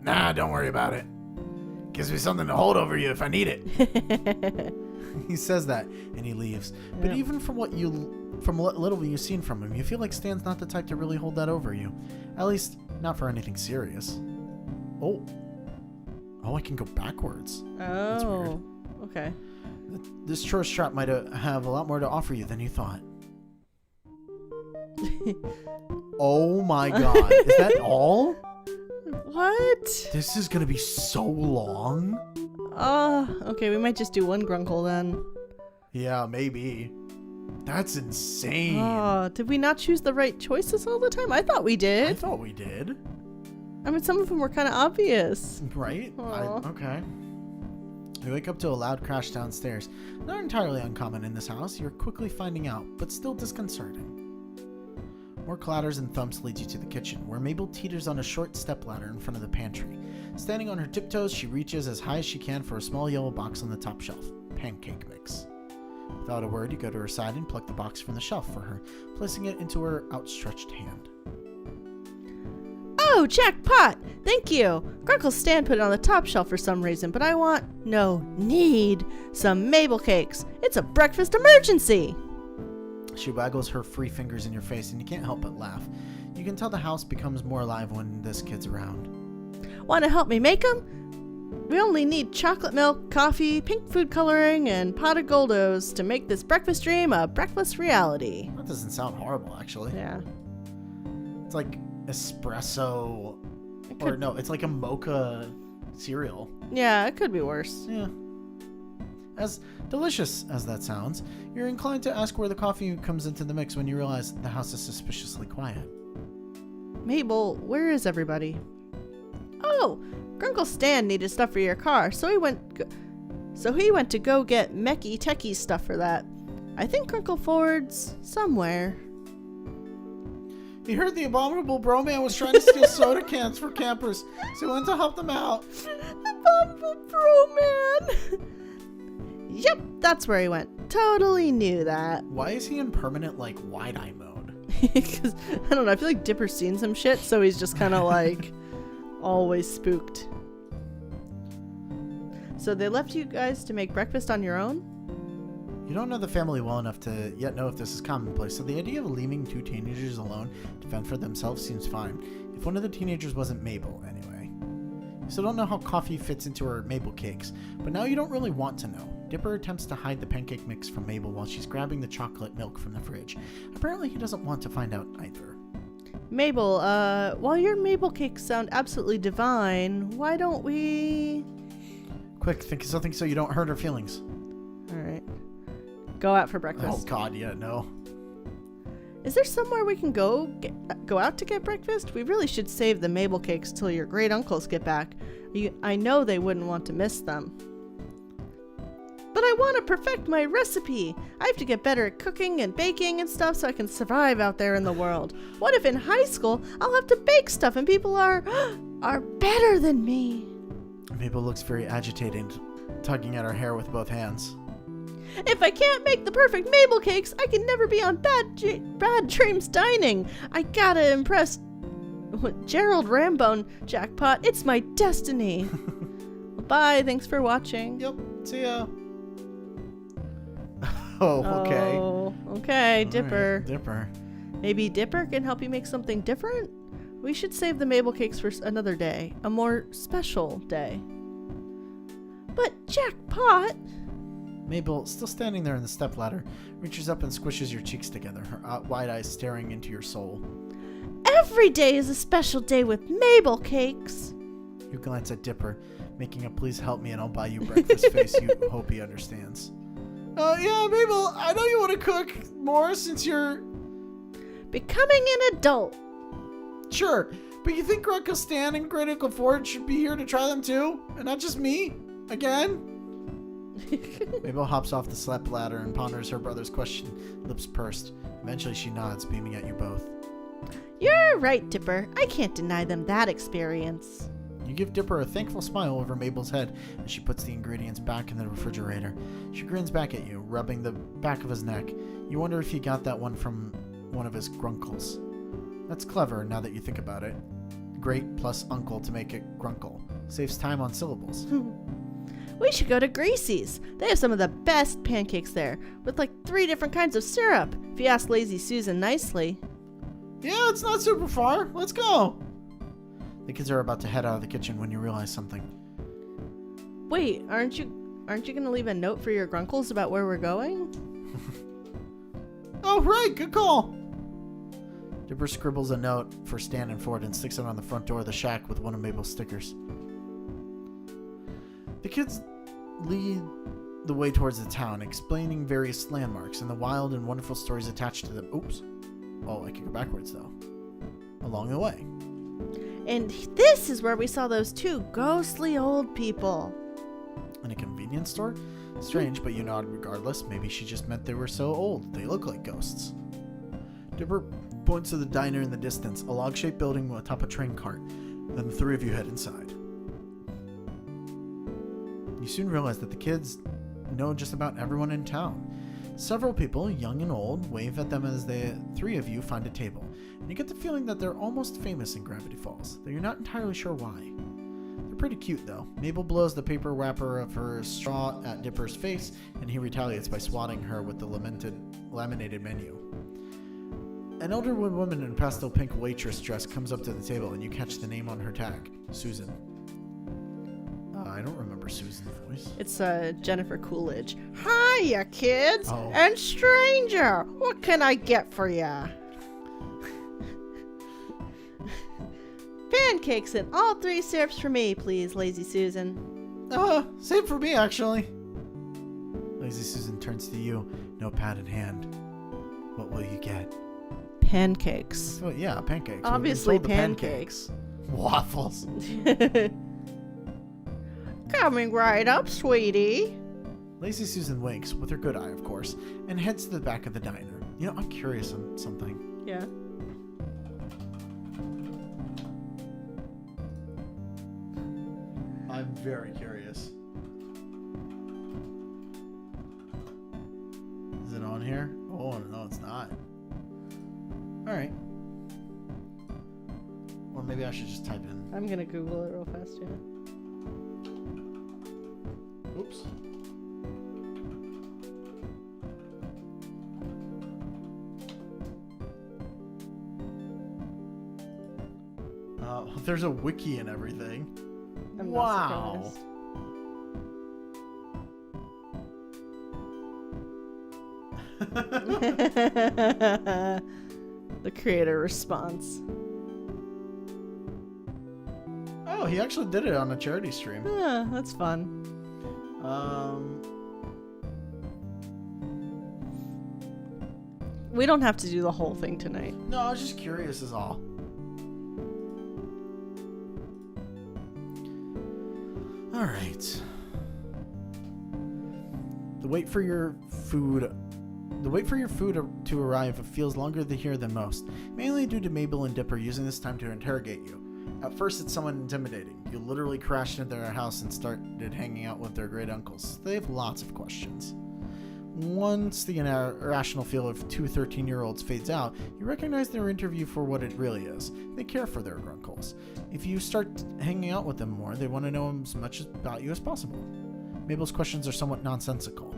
Nah, don't worry about it. Gives me something to hold over you if I need it. He says that, and he leaves. But Yeah. even from what little you've seen from him, you feel like Stan's not the type to really hold that over you. At least, not for anything serious. Oh, I can go backwards. That's weird. Oh, okay. This tourist trap might have a lot more to offer you than you thought. Oh my god, is that all? What? This is gonna be so long. Okay, we might just do one Grunkle then. Yeah, maybe. That's insane. Oh, did we not choose the right choices all the time? I thought we I did. thought we did. I mean, some of them were kind of obvious. Right? Aw. Okay. You wake up to a loud crash downstairs. Not entirely uncommon in this house, you're quickly finding out, but still disconcerting. More clatters and thumps lead you to the kitchen, where Mabel teeters on a short stepladder in front of the pantry. Standing on her tiptoes, she reaches as high as she can for a small yellow box on the top shelf. Pancake mix. Without a word, you go to her side and pluck the box from the shelf for her, placing it into her outstretched hand. Oh, jackpot! Thank you! Grunkle Stan put it on the top shelf for some reason, but I need some Mabel cakes. It's a breakfast emergency! She waggles her free fingers in your face, and you can't help but laugh. You can tell the house becomes more alive when this kid's around. Want to help me make them? We only need chocolate milk, coffee, pink food coloring, and pot of Goldos to make this breakfast dream a breakfast reality. That doesn't sound horrible, actually. Yeah. It's like espresso, It or could- no, it's like a mocha cereal. Yeah, it could be worse. Yeah. As delicious as that sounds, you're inclined to ask where the coffee comes into the mix when you realize the house is suspiciously quiet. Mabel, where is everybody? Oh, Grunkle Stan needed stuff for your car, so he went to go get Mecky Techie stuff for that. I think Grunkle Ford's somewhere. He heard the abominable bro-man was trying to steal soda cans for campers, so he went to help them out. Abominable Bro Man! Yep, that's where he went. Totally knew that. Why is he in permanent, wide-eye mode? Because, I don't know, I feel like Dipper's seen some shit, so he's just kind of always spooked. So they left you guys to make breakfast on your own? You don't know the family well enough to yet know if this is commonplace, so the idea of leaving two teenagers alone to fend for themselves seems fine. If one of the teenagers wasn't Mabel, anyway. You still don't know how coffee fits into her Mabel cakes, but now you don't really want to know. Dipper attempts to hide the pancake mix from Mabel while she's grabbing the chocolate milk from the fridge. Apparently he doesn't want to find out either. Mabel, while your Mabel cakes sound absolutely divine, why don't we... Quick, think of something so you don't hurt her feelings. Alright. Go out for Oh breakfast. god, yeah, no. Is there somewhere we can go out to get breakfast? We really should save the Mabel cakes till your great uncles get back. I know they wouldn't want to miss them. But I want to perfect my recipe. I have to get better at cooking and baking and stuff so I can survive out there in the world. What if in high school I'll have to bake stuff and people are better than me? Mabel looks very agitated, tugging at her hair with both hands. If I can't make the perfect Mabel cakes, I can never be on Bad Dreams Dining. I gotta impress Gerald Rambone, Jackpot. It's my destiny. Bye. Thanks for watching. Yep, see ya. Oh, okay. Oh, okay, All Dipper. right, Dipper. Maybe Dipper can help you make something different? We should save the Mabel cakes for another day. A more special day. But Jackpot... Mabel, still standing there in the stepladder, reaches up and squishes your cheeks together, her wide eyes staring into your soul. Every day is a special day with Mabel cakes. You glance at Dipper, making a please help me and I'll buy you breakfast face you hope he understands. Yeah, Mabel, I know you want to cook more since you're... Becoming an adult. Sure, but you think Uncle Stan and Great Uncle Ford should be here to try them too? And not just me? Again? Mabel hops off the step ladder and ponders her brother's question, lips pursed. Eventually she nods, beaming at you both. You're right, Dipper. I can't deny them that experience. You give Dipper a thankful smile over Mabel's head as she puts the ingredients back in the refrigerator. She grins back at you, rubbing the back of his neck. You wonder if he got that one from one of his grunkles. That's clever now that you think about it. Great plus uncle to make it grunkle. Saves time on syllables. We should go to Gracie's. They have some of the best pancakes there, with like 3 different kinds of syrup, if you ask Lazy Susan nicely. Yeah, it's not super far. Let's go. The kids are about to head out of the kitchen when you realize something. Wait, aren't you gonna leave a note for your grunkles about where we're going? Oh, right, good call. Dipper scribbles a note for Stan and Ford and sticks it on the front door of the shack with one of Mabel's stickers. The kids lead the way towards the town, explaining various landmarks and the wild and wonderful stories attached to them. Oops. Oh, I could go backwards, though. Along the way. And this is where we saw those 2 ghostly old people. In a convenience store? Strange, but you nod regardless. Maybe she just meant they were so old. They look like ghosts. Dipper points to the diner in the distance, a log-shaped building atop a train cart. Then the 3 of you head inside. You soon realize that the kids know just about everyone in town. Several people, young and old, wave at them as the 3 of you find a table, and you get the feeling that they're almost famous in Gravity Falls, though you're not entirely sure why. They're pretty cute, though. Mabel blows the paper wrapper of her straw at Dipper's face, and he retaliates by swatting her with the laminated menu. An elder woman in a pastel pink waitress dress comes up to the table, and you catch the name on her tag, Susan. I don't remember Susan's voice. It's Jennifer Coolidge. Hiya, kids! Oh. And stranger! What can I get for ya? Pancakes and all 3 syrups for me, please, Lazy Susan. Same for me, actually. Lazy Susan turns to you, notepad in hand. What will you get? Pancakes. Oh, yeah, pancakes. Obviously We sold the pancakes. Waffles. Coming right up, sweetie. Lazy Susan winks, with her good eye, of course, and heads to the back of the diner. You know, I'm curious on something. Yeah. I'm very curious. Is it on here? Oh, no, it's not. Alright. Or maybe I should just type in. I'm gonna Google it real fast, yeah. Oops. There's a wiki and everything. I'm Wow. not surprised. The creator response. Oh, he actually did it on a charity stream. That's fun. We don't have to do the whole thing tonight. No, I was just curious is all. All right. The wait for your food to arrive feels longer here than most, mainly due to Mabel and Dipper using this time to interrogate you. At first, it's somewhat intimidating. You literally crashed into their house and started hanging out with their great uncles. They have lots of questions. Once the irrational feel of two 13-year-olds fades out, you recognize their interview for what it really is. They care for their uncles. If you start hanging out with them more, they want to know as much about you as possible. Mabel's questions are somewhat nonsensical.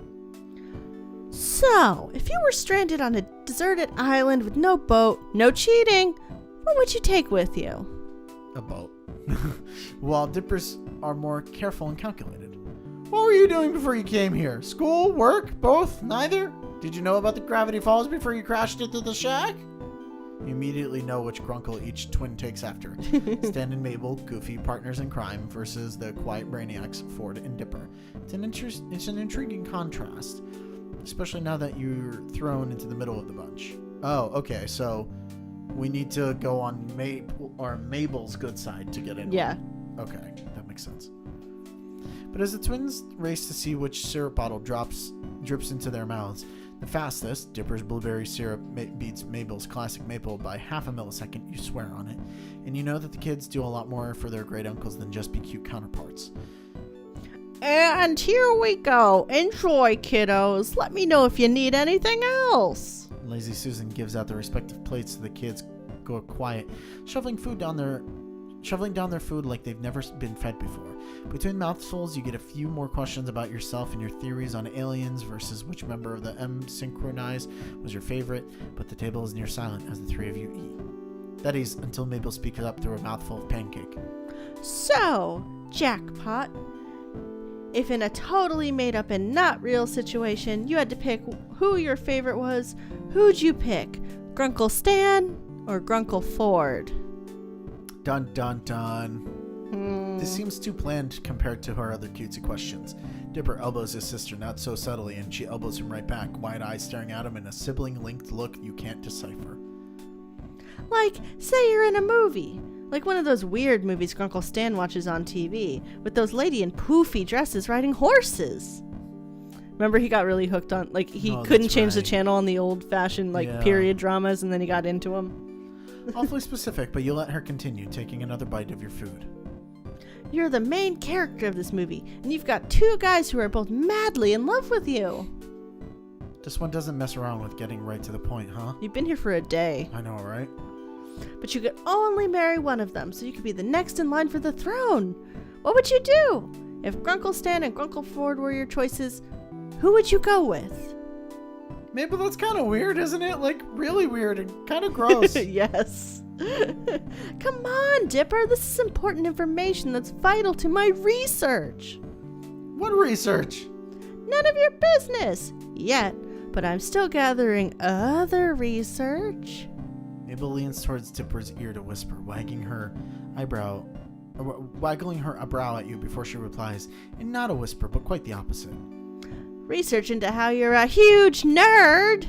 So, if you were stranded on a deserted island with no boat, no cheating, what would you take with you? A boat. While Dippers are more careful and calculated. What were you doing before you came here? School? Work? Both? Neither? Did you know about the Gravity Falls before you crashed into the shack? You immediately know which grunkle each twin takes after. Stan and Mabel, goofy partners in crime, versus the quiet brainiacs, Ford and Dipper. It's an intriguing contrast, especially now that you're thrown into the middle of the bunch. Oh, okay, so we need to go on Mabel's good side to get in. Yeah. Okay, that makes sense. But as the twins race to see which syrup bottle drips into their mouths, the fastest, Dipper's blueberry syrup beats Mabel's classic maple by half a millisecond, you swear on it. And you know that the kids do a lot more for their great uncles than just be cute counterparts. And here we go. Enjoy, kiddos. Let me know if you need anything else. Lazy Susan gives out the respective plates so the kids go quiet, shoveling down their food like they've never been fed before. Between mouthfuls, you get a few more questions about yourself and your theories on aliens versus which member of the M synchronized was your favorite, but the table is near silent as the three of you eat. That is, until Mabel speaks up through a mouthful of pancake. So, jackpot. If in a totally made up and not real situation, you had to pick who your favorite was, who'd you pick? Grunkle Stan or Grunkle Ford? Dun dun dun. This seems too planned compared to her other cutesy questions. Dipper elbows his sister not so subtly, and she elbows him right back, wide eyes staring at him in a sibling-linked look you can't decipher. Like, say you're in a movie. Like one of those weird movies Grunkle Stan watches on TV, with those lady in poofy dresses riding horses. Remember he got really hooked on, like, he couldn't change the channel on the old-fashioned, period dramas, and then he got into them. Awfully specific, but you let her continue, taking another bite of your food. You're the main character of this movie, and you've got two guys who are both madly in love with you. This one doesn't mess around with getting right to the point, huh? You've been here for a day. I know, right? But you could only marry one of them, so you could be the next in line for the throne. What would you do? If Grunkle Stan and Grunkle Ford were your choices, who would you go with? Maybe that's kind of weird, isn't it? Like, really weird and kind of gross. Yes. Come on, Dipper. This is important information that's vital to my research. What research? None of your business. Yet. But I'm still gathering other research. Mabel leans towards Dipper's ear to whisper, waggling her a brow at you before she replies, in not a whisper, but quite the opposite. Research into how you're a huge nerd.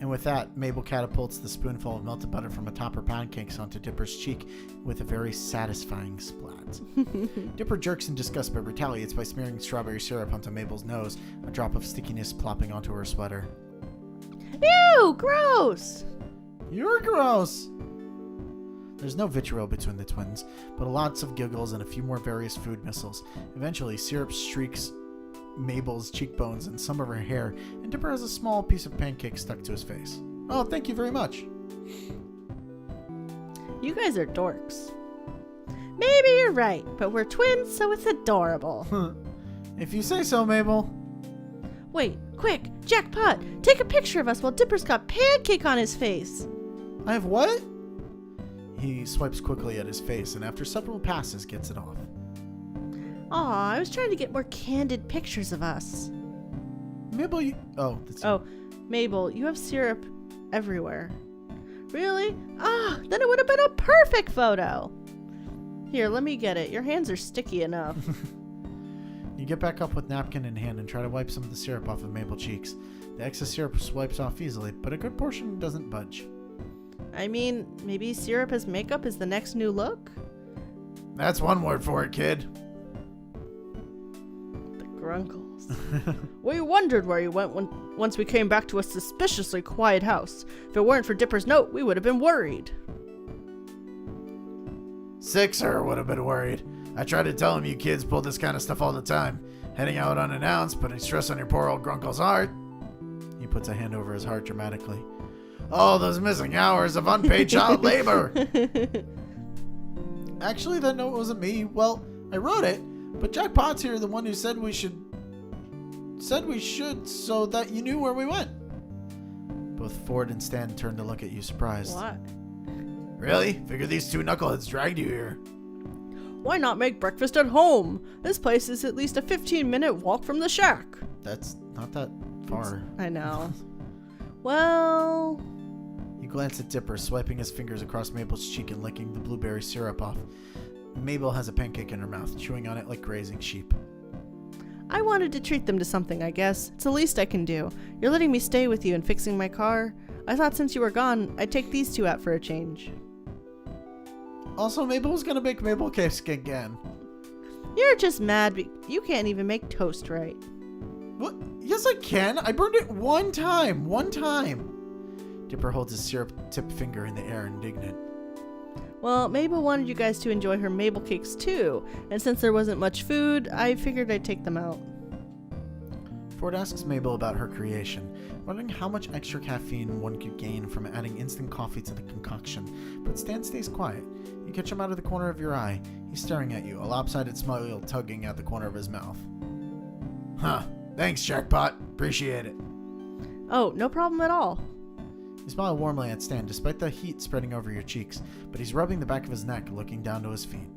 And with that, Mabel catapults the spoonful of melted butter from atop her pancakes onto Dipper's cheek with a very satisfying splat. Dipper jerks in disgust but retaliates by smearing strawberry syrup onto Mabel's nose, a drop of stickiness plopping onto her sweater. Ew, gross! You're gross! There's no vitriol between the twins, but lots of giggles and a few more various food missiles. Eventually, syrup streaks Mabel's cheekbones and some of her hair, and Dipper has a small piece of pancake stuck to his face. Oh, thank you very much. You guys are dorks. Maybe you're right, but we're twins, so it's adorable. If you say so, Mabel. Wait, quick, Jackpot, take a picture of us while Dipper's got pancake on his face. I have what? He swipes quickly at his face and after several passes gets it off. Aw, I was trying to get more candid pictures of us. Mabel, you... Oh, that's... Oh, Mabel, you have syrup everywhere. Really? Ah, then it would have been a perfect photo. Here, let me get it. Your hands are sticky enough. You get back up with napkin in hand and try to wipe some of the syrup off of Mabel's cheeks. The excess syrup swipes off easily, but a good portion doesn't budge. I mean, maybe syrup as makeup is the next new look? That's one word for it, kid. The grunkles. We wondered where you went once we came back to a suspiciously quiet house. If it weren't for Dipper's note, we would have been worried. Sixer would have been worried. I tried to tell him you kids pull this kind of stuff all the time. Heading out unannounced, putting stress on your poor old grunkle's heart. He puts a hand over his heart dramatically. All those missing hours of unpaid child labor. Actually, that note wasn't me. Well, I wrote it, but Jackpot's here, the one who said we should, so that you knew where we went. Both Ford and Stan turned to look at you surprised. What? Really? Figure these two knuckleheads dragged you here. Why not make breakfast at home? This place is at least a 15-minute walk from the shack. That's not that far. I know. Well... You glance at Dipper, swiping his fingers across Mabel's cheek and licking the blueberry syrup off. Mabel has a pancake in her mouth, chewing on it like grazing sheep. I wanted to treat them to something, I guess. It's the least I can do. You're letting me stay with you and fixing my car. I thought since you were gone, I'd take these two out for a change. Also, Mabel was gonna make Mabel cake again. You're just mad you can't even make toast right. What? Yes, I can. I burned it one time. One time. Dipper holds his syrup-tipped finger in the air, indignant. Well, Mabel wanted you guys to enjoy her Mabel cakes too, and since there wasn't much food, I figured I'd take them out. Ford asks Mabel about her creation, wondering how much extra caffeine one could gain from adding instant coffee to the concoction, but Stan stays quiet. You catch him out of the corner of your eye. He's staring at you, a lopsided smile tugging at the corner of his mouth. Huh. Thanks, Jackpot. Appreciate it. Oh, no problem at all. You smile warmly at Stan, despite the heat spreading over your cheeks, but he's rubbing the back of his neck, looking down to his feet.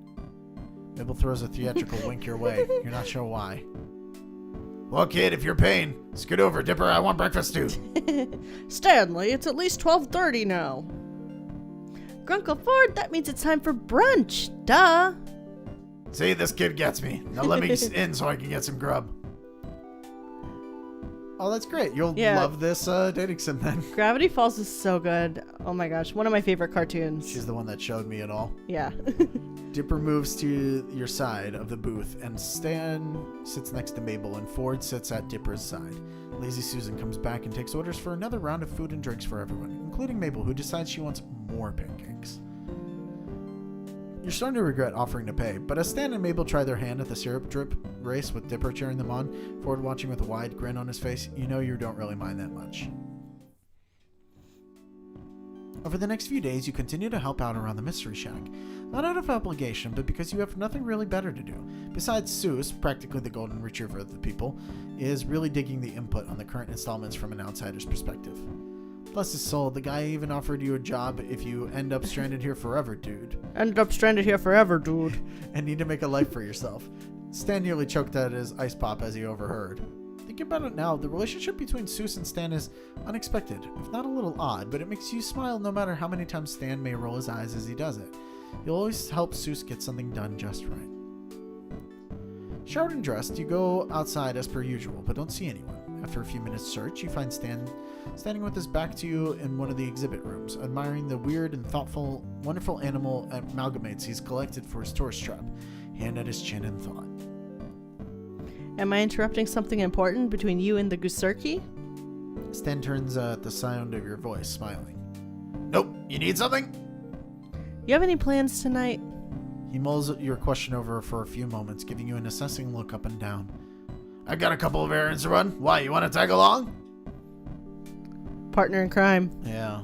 Mabel throws a theatrical wink your way. You're not sure why. Well, kid, if you're paying, scoot over, Dipper. I want breakfast too. Stanley, it's at least 12:30 now. Grunkle Ford, that means it's time for brunch. Duh. See, this kid gets me. Now let me in so I can get some grub. Oh, that's great. You'll Yeah. love this dating sim then. Gravity Falls is so good. Oh my gosh, one of my favorite cartoons. She's the one that showed me it all. Yeah. Dipper moves to your side of the booth, and Stan sits next to Mabel, and Ford sits at Dipper's side. Lazy Susan comes back and takes orders for another round of food and drinks for everyone, including Mabel, who decides she wants more pancakes. You're starting to regret offering to pay, but as Stan and Mabel try their hand at the syrup drip race with Dipper cheering them on, Ford watching with a wide grin on his face, you know you don't really mind that much. Over the next few days, you continue to help out around the Mystery Shack. Not out of obligation, but because you have nothing really better to do. Besides, Seuss, practically the golden retriever of the people, is really digging the input on the current installments from an outsider's perspective. Bless his soul, the guy even offered you a job if you end up stranded here forever, dude. Ended up stranded here forever, dude. And need to make a life for yourself. Stan nearly choked at his ice pop as he overheard. Thinking about it now, the relationship between Seuss and Stan is unexpected, if not a little odd, but it makes you smile no matter how many times Stan may roll his eyes as he does it. You'll always help Seuss get something done just right. Showered and dressed, you go outside as per usual, but don't see anyone. After a few minutes search, you find Stan standing with his back to you in one of the exhibit rooms, admiring the weird and thoughtful, wonderful animal amalgamates he's collected for his tourist trap, hand at his chin in thought. Am I interrupting something important between you and the Gooserky? Stan turns at the sound of your voice, smiling. Nope. You need something? You have any plans tonight? He mulls your question over for a few moments, giving you an assessing look up and down. I got a couple of errands to run. Why, you want to tag along? Partner in crime. Yeah.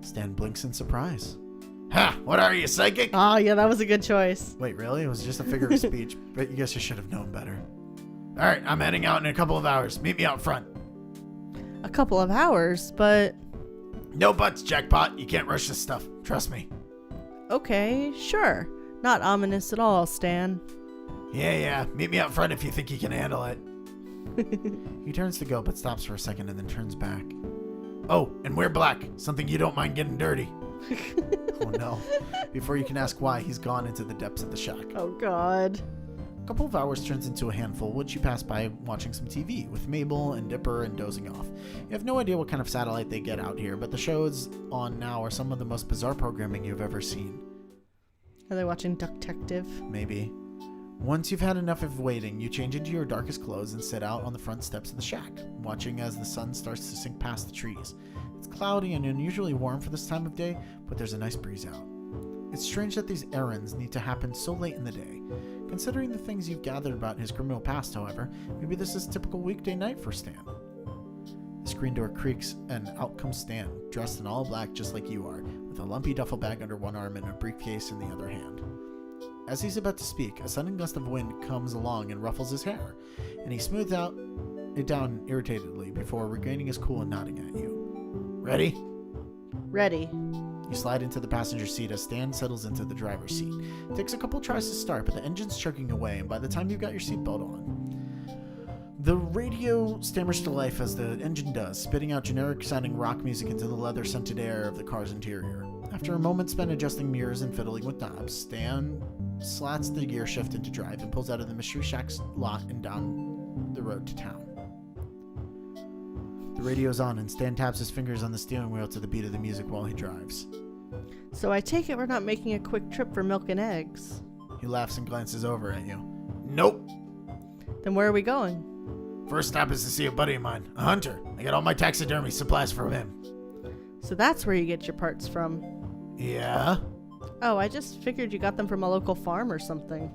Stan blinks in surprise. Ha! What are you, psychic? Oh, yeah, that was a good choice. Wait, really? It was just a figure of speech, but you guess you should have known better. All right, I'm heading out in a couple of hours. Meet me out front. A couple of hours, but No buts, Jackpot. You can't rush this stuff. Trust me. okay, sure. Not ominous at all, Stan. Yeah. Meet me out front if you think you can handle it. He turns to go, but stops for a second and then turns back. Oh, and wear black. Something you don't mind getting dirty. Oh no. Before you can ask why, he's gone into the depths of the shack. Oh, God. A couple of hours turns into a handful, which you pass by watching some TV with Mabel and Dipper and dozing off. You have no idea what kind of satellite they get out here, but the shows on now are some of the most bizarre programming you've ever seen. Are they watching Duck-tective? Maybe. Once you've had enough of waiting, you change into your darkest clothes and sit out on the front steps of the shack, watching as the sun starts to sink past the trees. It's cloudy and unusually warm for this time of day, but there's a nice breeze out. It's strange that these errands need to happen so late in the day. Considering the things you've gathered about his criminal past, however, maybe this is a typical weekday night for Stan. The screen door creaks, and out comes Stan, dressed in all black just like you are, with a lumpy duffel bag under one arm and a briefcase in the other hand. As he's about to speak, a sudden gust of wind comes along and ruffles his hair, and he smooths it down irritatedly before regaining his cool and nodding at you. Ready? Ready. You slide into the passenger seat as Stan settles into the driver's seat. It takes a couple tries to start, but the engine's chugging away, and by the time you've got your seatbelt on, the radio stammers to life as the engine does, spitting out generic-sounding rock music into the leather-scented air of the car's interior. After a moment spent adjusting mirrors and fiddling with knobs, Stan slats the gear shift into drive and pulls out of the Mystery Shack's lot and down the road to town. The radio's on, and Stan taps his fingers on the steering wheel to the beat of the music while he drives. So I take it we're not making a quick trip for milk and eggs. He laughs and glances over at you. Nope. Then where are we going? First stop is to see a buddy of mine, a hunter. I get all my taxidermy supplies from him. So that's where you get your parts from. Yeah? Oh, I just figured you got them from a local farm or something.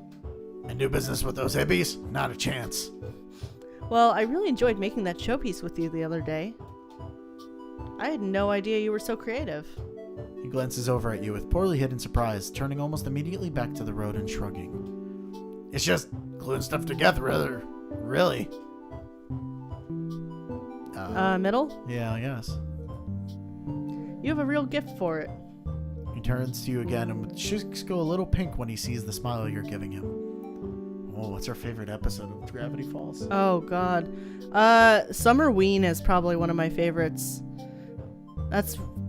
And do business with those hippies? Not a chance. Well, I really enjoyed making that showpiece with you the other day. I had no idea you were so creative. He glances over at you with poorly hidden surprise, turning almost immediately back to the road and shrugging. It's just gluing stuff together, really. Middle? Yeah, I guess. You have a real gift for it. He turns to you again and cheeks go a little pink when he sees the smile you're giving him. Oh, what's our favorite episode of Gravity Falls? Oh, God. Summer Ween is probably one of my favorites.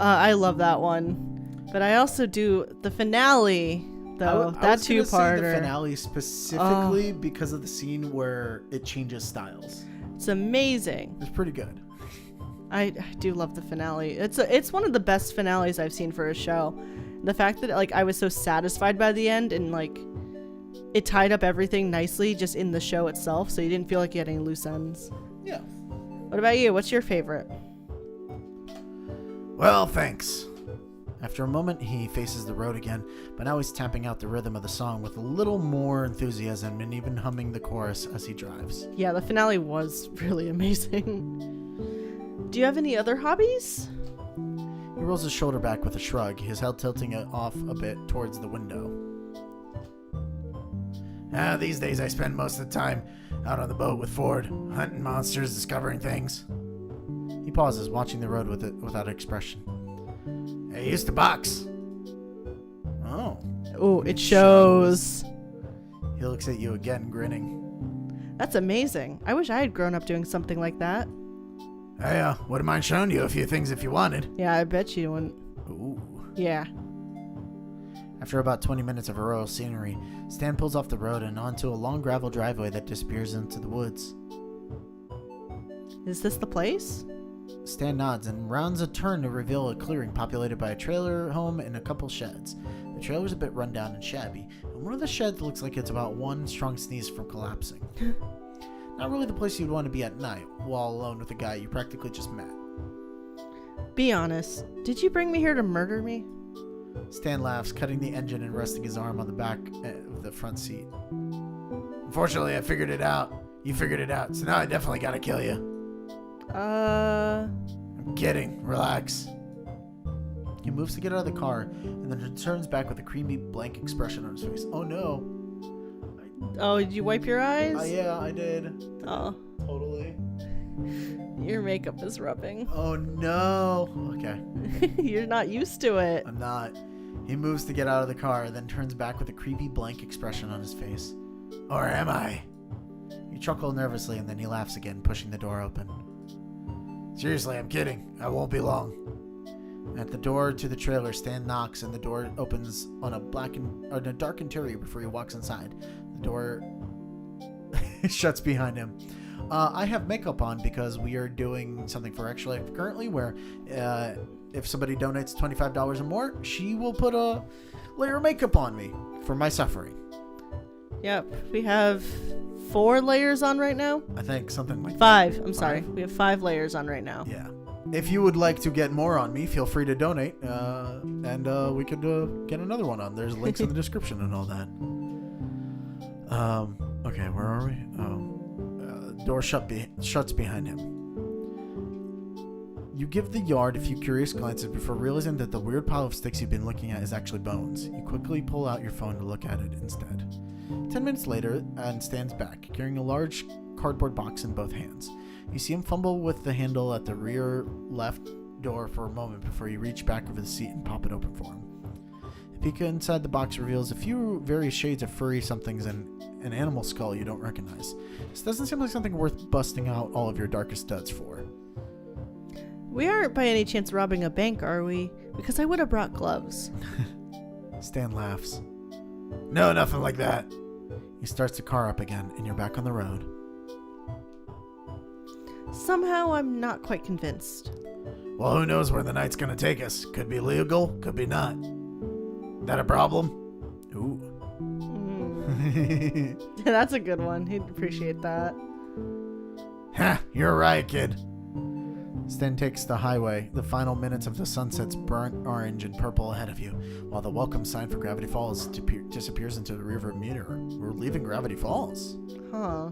I love that one. But I also do the finale, though. I was gonna two-parter. say the finale specifically because of the scene where it changes styles. It's amazing. It's pretty good. I do love the finale. It's one of the best finales I've seen for a show. The fact that I was so satisfied by the end and it tied up everything nicely just in the show itself, so you didn't feel like you had any loose ends. Yeah. What about you? What's your favorite? Well, thanks. After a moment, he faces the road again, but now he's tapping out the rhythm of the song with a little more enthusiasm and even humming the chorus as he drives. Yeah, the finale was really amazing. Do you have any other hobbies? He rolls his shoulder back with a shrug, his head tilting it off a bit towards the window. These days I spend most of the time out on the boat with Ford, hunting monsters, discovering things. He pauses, watching the road without expression. I used to box. Oh. Oh, it shows. He looks at you again, grinning. That's amazing. I wish I had grown up doing something like that. I wouldn't mind showing you a few things if you wanted. Yeah, I bet you wouldn't. Ooh. Yeah. After about 20 minutes of rural scenery, Stan pulls off the road and onto a long gravel driveway that disappears into the woods. Is this the place? Stan nods and rounds a turn to reveal a clearing populated by a trailer home and a couple sheds. The trailer's a bit run down and shabby, and one of the sheds looks like it's about one strong sneeze from collapsing. Not really the place you'd want to be at night, while alone with a guy you practically just met. Be honest. Did you bring me here to murder me? Stan laughs, cutting the engine and resting his arm on the back of the front seat. Unfortunately, I figured it out. You figured it out, so now I definitely gotta kill you. I'm kidding. Relax. He moves to get out of the car and then returns back with a creamy, blank expression on his face. Oh no. Oh, did you wipe your eyes? Yeah, I did. Oh, Totally. your makeup is rubbing. Oh no. Okay. You're not used to it. I'm not. He moves to get out of the car, then turns back with a creepy, blank expression on his face. Or am I? You chuckle nervously, and then he laughs again, pushing the door open. Seriously, I'm kidding. I won't be long. At the door to the trailer, Stan knocks, and the door opens on a dark interior before he walks inside. The door shuts behind him. I have makeup on because we are doing something for Extra Life currently, where if somebody donates $25 or more, she will put a layer of makeup on me for my suffering. Yep, we have 4 layers on right now. I think something like 5. I'm sorry. Five? We have 5 layers on right now. Yeah. If you would like to get more on me, feel free to donate, and we could get another one on. There's links in the description and all that. Okay, where are we? Door shuts behind him. You give the yard a few curious glances before realizing that the weird pile of sticks you've been looking at is actually bones. You quickly pull out your phone to look at it instead. 10 minutes later, and stands back, carrying a large cardboard box in both hands. You see him fumble with the handle at the rear left door for a moment before you reach back over the seat and pop it open for him. A peek inside the box reveals a few various shades of furry somethings and an animal skull you don't recognize. This doesn't seem like something worth busting out all of your darkest duds for. We aren't by any chance robbing a bank, are we? Because I would have brought gloves. Stan laughs. No, nothing like that. He starts the car up again, and you're back on the road. Somehow I'm not quite convinced. Well, who knows where the night's gonna take us? Could be legal, could be not. That a problem? Ooh. That's a good one. He'd appreciate that. Ha, you're right, kid. Stan takes the highway. The final minutes of the sunset's burnt orange and purple ahead of you, while the welcome sign for Gravity Falls disappears into the rearview mirror. We're leaving Gravity Falls. Huh.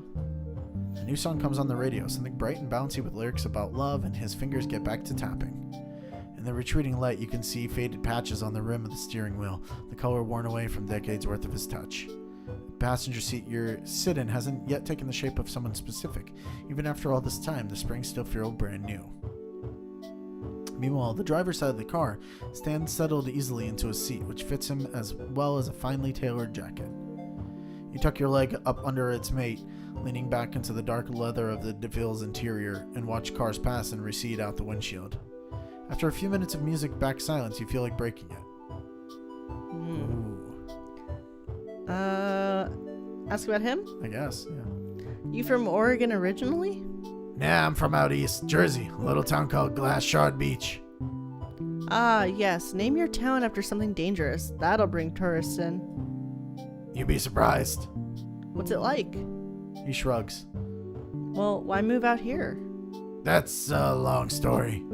A new song comes on the radio, something bright and bouncy with lyrics about love, and his fingers get back to tapping. In the retreating light, you can see faded patches on the rim of the steering wheel, the color worn away from decades worth of his touch. The passenger seat you're sit in hasn't yet taken the shape of someone specific. Even after all this time, the springs still feel brand new. Meanwhile, the driver's side of the car stands settled easily into a seat, which fits him as well as a finely tailored jacket. You tuck your leg up under its mate, leaning back into the dark leather of the DeVille's interior, and watch cars pass and recede out the windshield. After a few minutes of music-backed silence, you feel like breaking it. Ooh. Ask about him? I guess, yeah. You from Oregon originally? Nah, I'm from out east, Jersey, a little town called Glass Shard Beach. Ah, yes. Name your town after something dangerous. That'll bring tourists in. You'd be surprised. What's it like? He shrugs. Well, why move out here? That's a long story.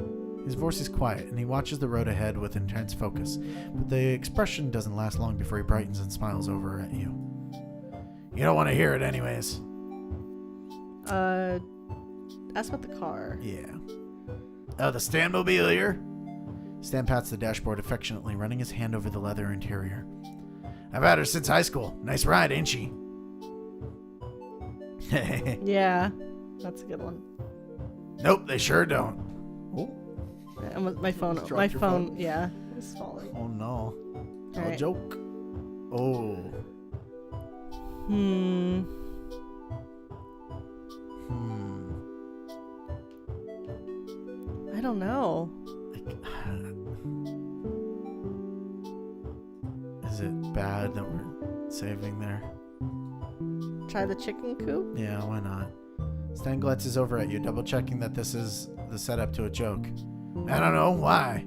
His voice is quiet, and he watches the road ahead with intense focus, but the expression doesn't last long before he brightens and smiles over at you. You don't want to hear it anyways. Ask about the car. Yeah. Oh, the Stanmobile here? Stan pats the dashboard affectionately, running his hand over the leather interior. I've had her since high school. Nice ride, ain't she? Yeah, that's a good one. Nope, they sure don't. Oh, My phone. Dropped My your phone. phone? Yeah, it's falling. oh no. A Alright. joke. Oh. Hmm. I don't know. Is it bad that we're saving there? Try the chicken coop? Yeah, why not? Stan glances over at you, double checking that this is the setup to a joke. I don't know, why?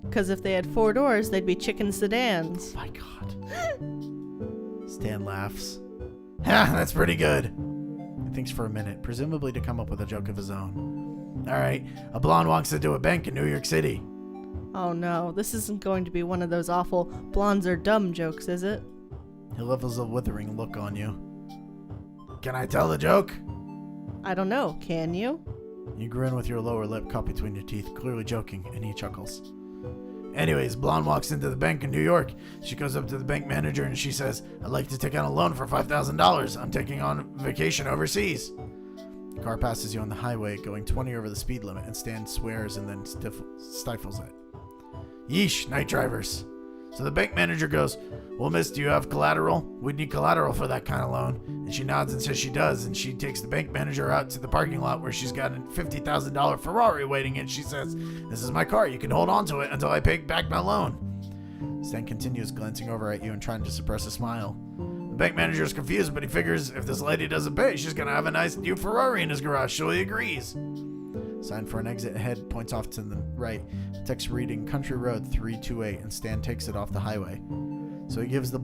Because if they had 4 doors, they'd be chicken sedans. My god. Stan laughs. Ha, that's pretty good. He thinks for a minute, presumably to come up with a joke of his own. Alright, a blonde walks into a bank in New York City. Oh no, this isn't going to be one of those awful blondes are dumb jokes, is it? He levels a withering look on you. Can I tell the joke? I don't know, can you? You grin with your lower lip caught between your teeth, clearly joking, and he chuckles. Anyways, Blonde walks into the bank in New York. She goes up to the bank manager and she says, "I'd like to take out a loan for $5,000. I'm taking on vacation overseas." The car passes you on the highway, going 20 over the speed limit, and Stan swears and then stifles it. Yeesh, night drivers. So the bank manager goes, "Well, miss, do you have collateral? We'd need collateral for that kind of loan." And she nods and says she does, and she takes the bank manager out to the parking lot where she's got a $50,000 Ferrari waiting, and she says, "This is my car. You can hold on to it until I pay back my loan." Stan continues, glancing over at you and trying to suppress a smile. The bank manager is confused, but he figures if this lady doesn't pay, she's going to have a nice new Ferrari in his garage, so he agrees. Sign for an exit ahead points off to the right. Text reading Country Road 328, and Stan takes it off the highway. So he gives the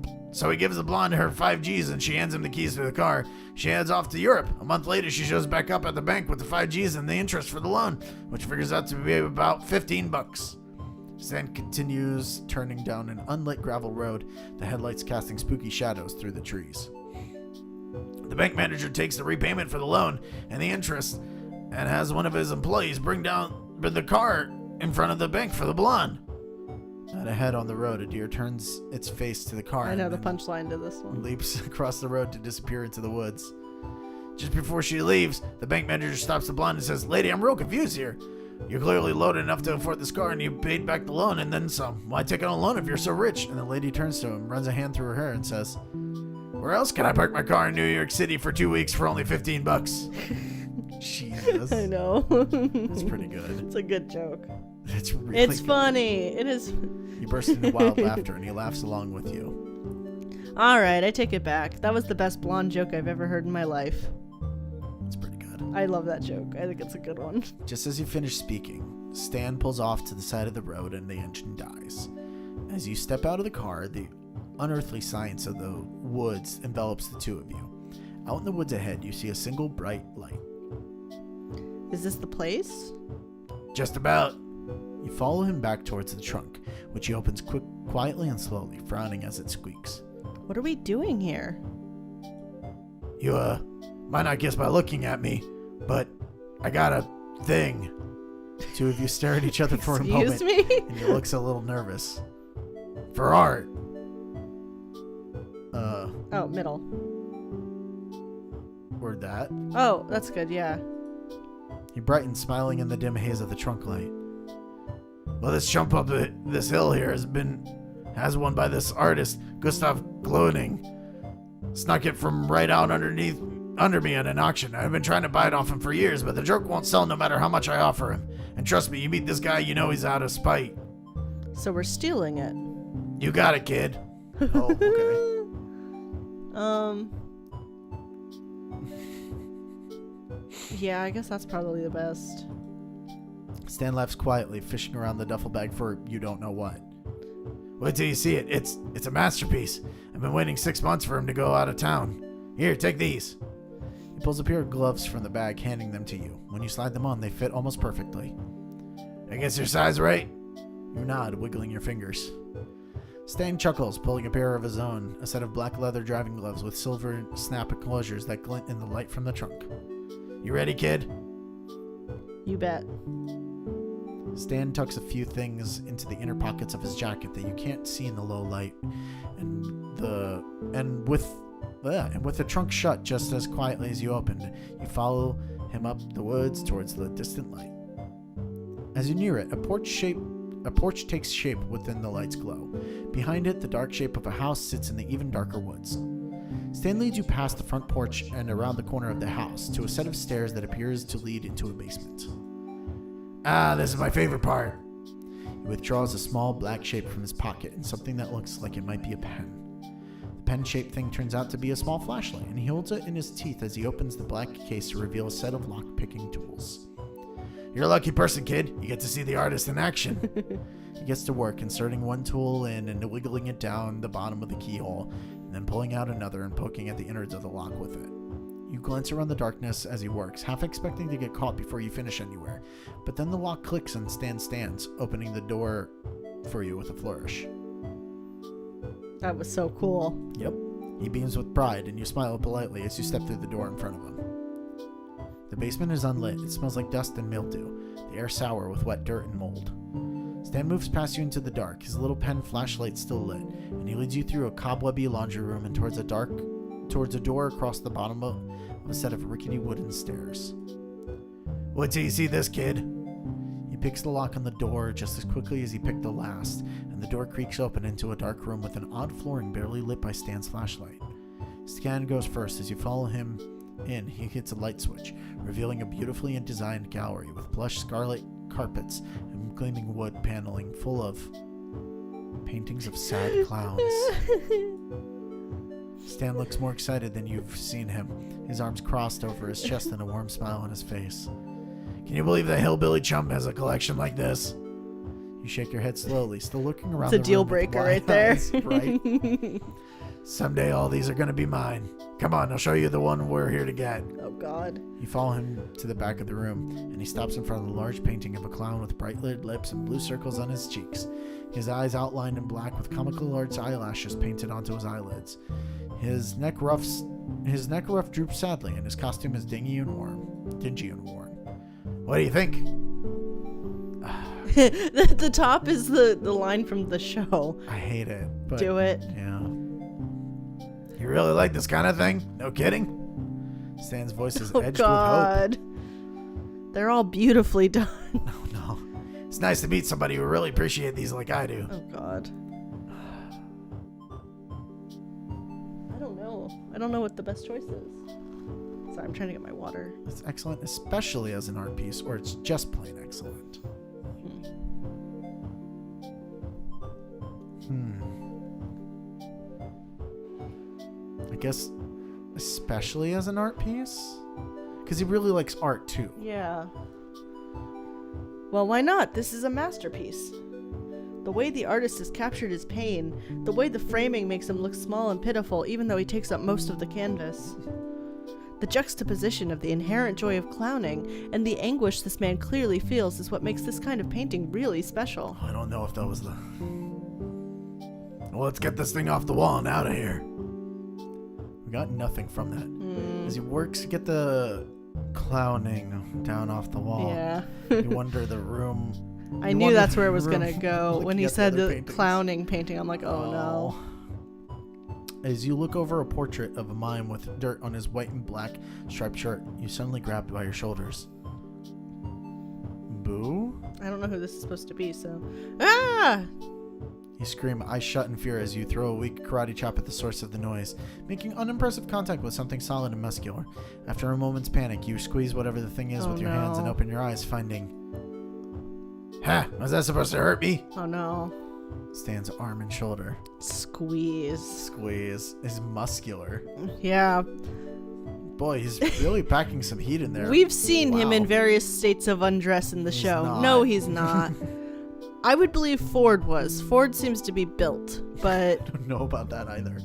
blonde her 5Gs, and she hands him the keys to the car. She heads off to Europe. A month later, she shows back up at the bank with the 5Gs and the interest for the loan, which figures out to be about $15. Stan continues, turning down an unlit gravel road, the headlights casting spooky shadows through the trees. The bank manager takes the repayment for the loan and the interest and has one of his employees bring the car in front of the bank for the blonde. Not ahead on the road, a deer turns its face to the car. I know and the then punchline to this one. leaps across the road to disappear into the woods. Just before she leaves, the bank manager stops the blonde and says, "Lady, I'm real confused here. You're clearly loaded enough to afford this car and you paid back the loan and then some. Why take out a loan if you're so rich?" And the lady turns to him, runs a hand through her hair, and says, "Where else can I park my car in New York City for 2 weeks for only $15? Jesus. I know. It's pretty good. It's a good joke. It's really It's good. funny. It is. He bursts into wild laughter, and he laughs along with you. All right, I take it back. That was the best blonde joke I've ever heard in my life. It's pretty good. I love that joke. I think it's a good one. Just as you finish speaking, Stan pulls off to the side of the road and the engine dies. As you step out of the car, the unearthly silence of the woods envelops the two of you. Out in the woods ahead, you see a single bright light. Is this the place? Just about. You follow him back towards the trunk, which he opens quietly and slowly, frowning as it squeaks. What are we doing here? You, might not guess by looking at me, but I got a thing." Two of you stare at each other for a Excuse moment, me? and he looks a little nervous. For art. Oh, middle. Word that. Oh, that's good, yeah. He brightens, smiling in the dim haze of the trunk light. Well, this jump up this hill here has one by this artist, Gustav Gloning. Snuck it from right out under me at an auction. I've been trying to buy it off him for years, but the jerk won't sell no matter how much I offer him. And trust me, you meet this guy, you know he's out of spite. So we're stealing it. You got it, kid. Oh, okay. Yeah, I guess that's probably the best. Stan laughs quietly, fishing around the duffel bag for you don't know what. Wait till you see it. It's a masterpiece. I've been waiting 6 months for him to go out of town. Here, take these. He pulls a pair of gloves from the bag, handing them to you. When you slide them on, they fit almost perfectly. I guess your size right? You nod, wiggling your fingers. Stan chuckles, pulling a pair of his own, a set of black leather driving gloves with silver snap enclosures that glint in the light from the trunk. You ready, kid? You bet. Stan tucks a few things into the inner pockets of his jacket that you can't see in the low light, and with the trunk shut just as quietly as you opened, you follow him up the woods towards the distant light. As you near it, a porch takes shape within the light's glow. Behind it, the dark shape of a house sits in the even darker woods. Stan leads you past the front porch and around the corner of the house to a set of stairs that appears to lead into a basement. Ah, this is my favorite part. He withdraws a small black shape from his pocket and something that looks like it might be a pen. The pen-shaped thing turns out to be a small flashlight, and he holds it in his teeth as he opens the black case to reveal a set of lock-picking tools. You're a lucky person, kid. You get to see the artist in action. He gets to work, inserting one tool in and wiggling it down the bottom of the keyhole, and then pulling out another and poking at the innards of the lock with it. You glance around the darkness as he works, half expecting to get caught before you finish anywhere, but then the lock clicks and Stan stands, opening the door for you with a flourish. That was so cool. Yep. He beams with pride, and you smile politely as you step through the door in front of him. The basement is unlit. It smells like dust and mildew, the air sour with wet dirt and mold. Stan moves past you into the dark, his little pen flashlight still lit, and he leads you through a cobwebby laundry room and towards a door across the bottom of a set of rickety wooden stairs. Wait till you see this, kid. He picks the lock on the door just as quickly as he picked the last, and the door creaks open into a dark room with an odd flooring barely lit by Stan's flashlight. Stan goes first. As you follow him in, he hits a light switch, revealing a beautifully designed gallery with plush scarlet carpets and gleaming wood paneling full of paintings of sad clowns. Stan looks more excited than you've seen him, his arms crossed over his chest and a warm smile on his face. Can you believe the hillbilly chump has a collection like this? You shake your head slowly, still looking around. It's a the deal room with breaker wide right there. eyes, right? Someday all these are gonna be mine. Come on, I'll show you the one we're here to get. Oh God. You follow him to the back of the room, and he stops in front of a large painting of a clown with bright red lips and blue circles on his cheeks, his eyes outlined in black with comical large eyelashes painted onto his eyelids. His neck ruff droops sadly, and his costume is dingy and worn. What do you think? The top is the line from the show. I hate it. But, Do it. Yeah. You really like this kind of thing? No kidding? Stan's voice is Oh edged God. They're all beautifully done. with hope. No. It's nice to meet somebody who really appreciate these like I do. Oh God. I don't know what the best choice is. Sorry, I'm trying to get my water. It's excellent, especially as an art piece, or it's just plain excellent. I guess especially as an art piece? Because he really likes art too. Yeah. Well, why not? This is a masterpiece. The way the artist has captured his pain, the way the framing makes him look small and pitiful even though he takes up most of the canvas. The juxtaposition of the inherent joy of clowning and the anguish this man clearly feels is what makes this kind of painting really special. I don't know if that was the... Well, let's get this thing off the wall and out of here. We got nothing from that. As he works to get the clowning down off the wall, Yeah. you wonder the room... I you knew wonder that's where it the was room gonna go. looking When he at the said other the paintings. clowning painting, I'm like, oh no. As you look over a portrait of a mime with dirt on his white and black striped shirt, you suddenly grabbed by your shoulders. Boo? I don't know who this is supposed to be, so... Ah! You scream, eyes shut in fear as you throw a weak karate chop at the source of the noise, making unimpressive contact with something solid and muscular. After a moment's panic, you squeeze whatever the thing is Oh, with your hands and no. open your eyes, finding Huh? Was that supposed to hurt me? Oh no. Stan's arm and shoulder. Squeeze. Squeeze is muscular. Yeah. Boy, he's really packing some heat in there. We've seen him Wow. in various states of undress in the He's show. not. No, he's not. I would believe Ford was. Ford seems to be built, but don't know about that either.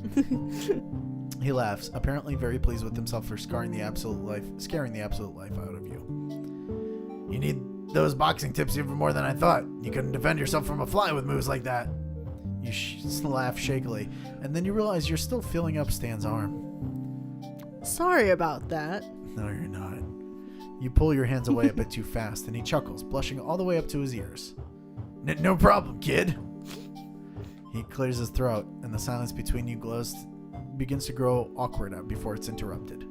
He laughs, apparently very pleased with himself for scaring the absolute life out of you. You need those boxing tips even more than I thought. You couldn't defend yourself from a fly with moves like that. You laugh shakily, and then you realize you're still feeling up Stan's arm. sorry about that. No, you're not. You pull your hands away a bit too fast, and he chuckles, blushing all the way up to his ears. No problem, kid. He clears his throat, and the silence between you begins to grow awkward before it's interrupted.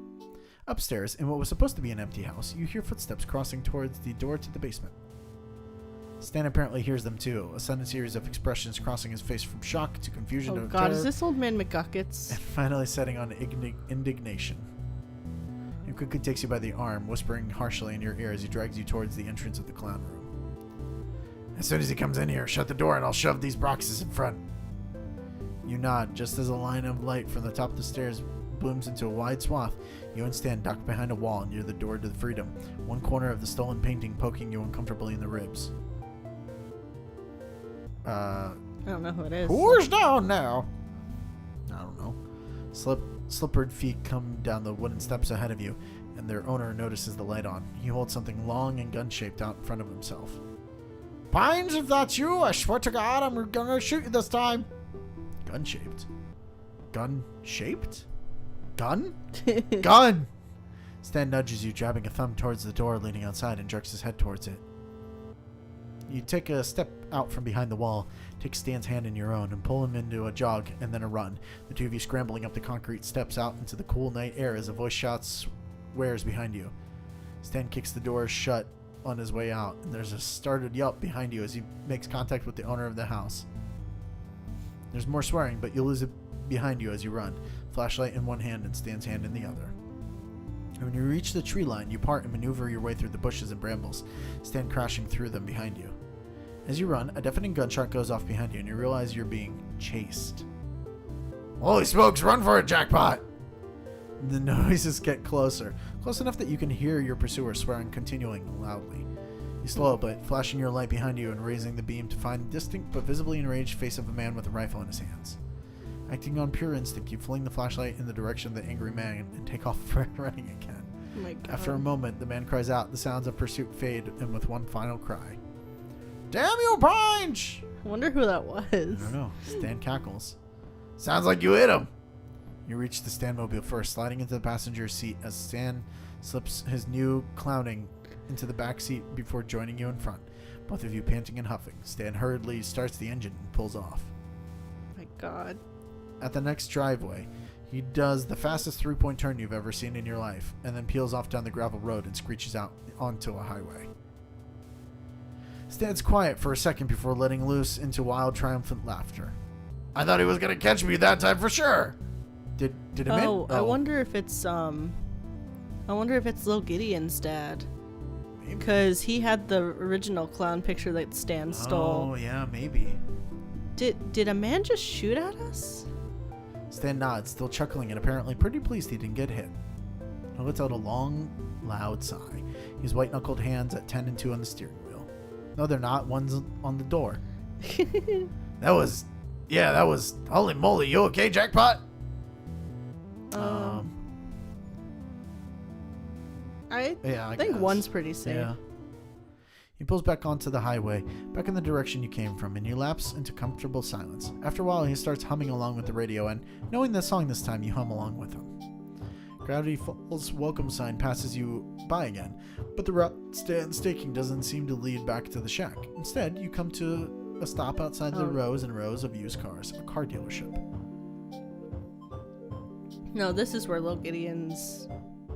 Upstairs, in what was supposed to be an empty house, you hear footsteps crossing towards the door to the basement. Stan apparently hears them too, a sudden series of expressions crossing his face from shock to confusion Oh to god, terror, is this old man McGuckets? and finally setting on indignation. He quickly takes you by the arm, whispering harshly in your ear as he drags you towards the entrance of the clown room. As soon as he comes in here, shut the door and I'll shove these boxes in front. You nod, just as a line of light from the top of the stairs blooms into a wide swath. You and Stan duck behind a wall near the door to the freedom, one corner of the stolen painting poking you uncomfortably in the ribs. I don't know who it is. Who's down now? I don't know. Slippered feet come down the wooden steps ahead of you, and their owner notices the light on. He holds something long and gun-shaped out in front of himself. Pines, if that's you, I swear to God, I'm gonna shoot you this time. Gun-shaped? Gun-shaped? Gun? Gun! Stan nudges you, jabbing a thumb towards the door leading outside, and jerks his head towards it. You take a step out from behind the wall, take Stan's hand in your own, and pull him into a jog and then a run. The two of you scrambling up the concrete steps out into the cool night air as a voice shouts wares behind you. Stan kicks the door shut on his way out, and there's a startled yelp behind you as he makes contact with the owner of the house. There's more swearing, but you lose it behind you as you run, flashlight in one hand and Stan's hand in the other. And when you reach the tree line, you part and maneuver your way through the bushes and brambles, Stan crashing through them behind you. As you run, a deafening gunshot goes off behind you, and you realize you're being chased. Holy smokes, run for it, Jackpot! The noises get closer, close enough that you can hear your pursuer swearing continuing loudly. You slow a bit, flashing your light behind you and raising the beam to find the distinct but visibly enraged face of a man with a rifle in his hands. Acting on pure instinct, you fling the flashlight in the direction of the angry man and take off running again. Oh my god. After a moment, the man cries out, the sounds of pursuit fade, and with one final cry. Damn you, Punch! I wonder who that was. I don't know. Stan cackles. Sounds like you hit him. You reach the Stanmobile first, sliding into the passenger seat as Stan slips his new clowning into the back seat before joining you in front, both of you panting and huffing. Stan hurriedly starts the engine and pulls off. My god. At the next driveway, he does the fastest three-point turn you've ever seen in your life, and then peels off down the gravel road and screeches out onto a highway. Stan's quiet for a second before letting loose into wild, triumphant laughter. I thought he was gonna catch me that time for sure. Did it make? Oh, I wonder if it's Lil Gideon's dad. Because he had the original clown picture that Stan stole. Oh, yeah, maybe. Did a man just shoot at us? Stan nods, still chuckling and apparently pretty pleased he didn't get hit. He lets out a long, loud sigh. His white-knuckled hands at 10 and 2 on the steering wheel. No, they're not. One's on the door. That was... Holy moly, you okay, Jackpot? I Yeah, I think guess. one's pretty safe. Yeah. He pulls back onto the highway, back in the direction you came from, and you lapse into comfortable silence. After a while, he starts humming along with the radio, and knowing the song this time, you hum along with him. Gravity Falls welcome sign passes you by again, but the route Stan's taking doesn't seem to lead back to the shack. Instead, you come to a stop outside the rows and rows of used cars, a car dealership. No, this is where Lil Gideon's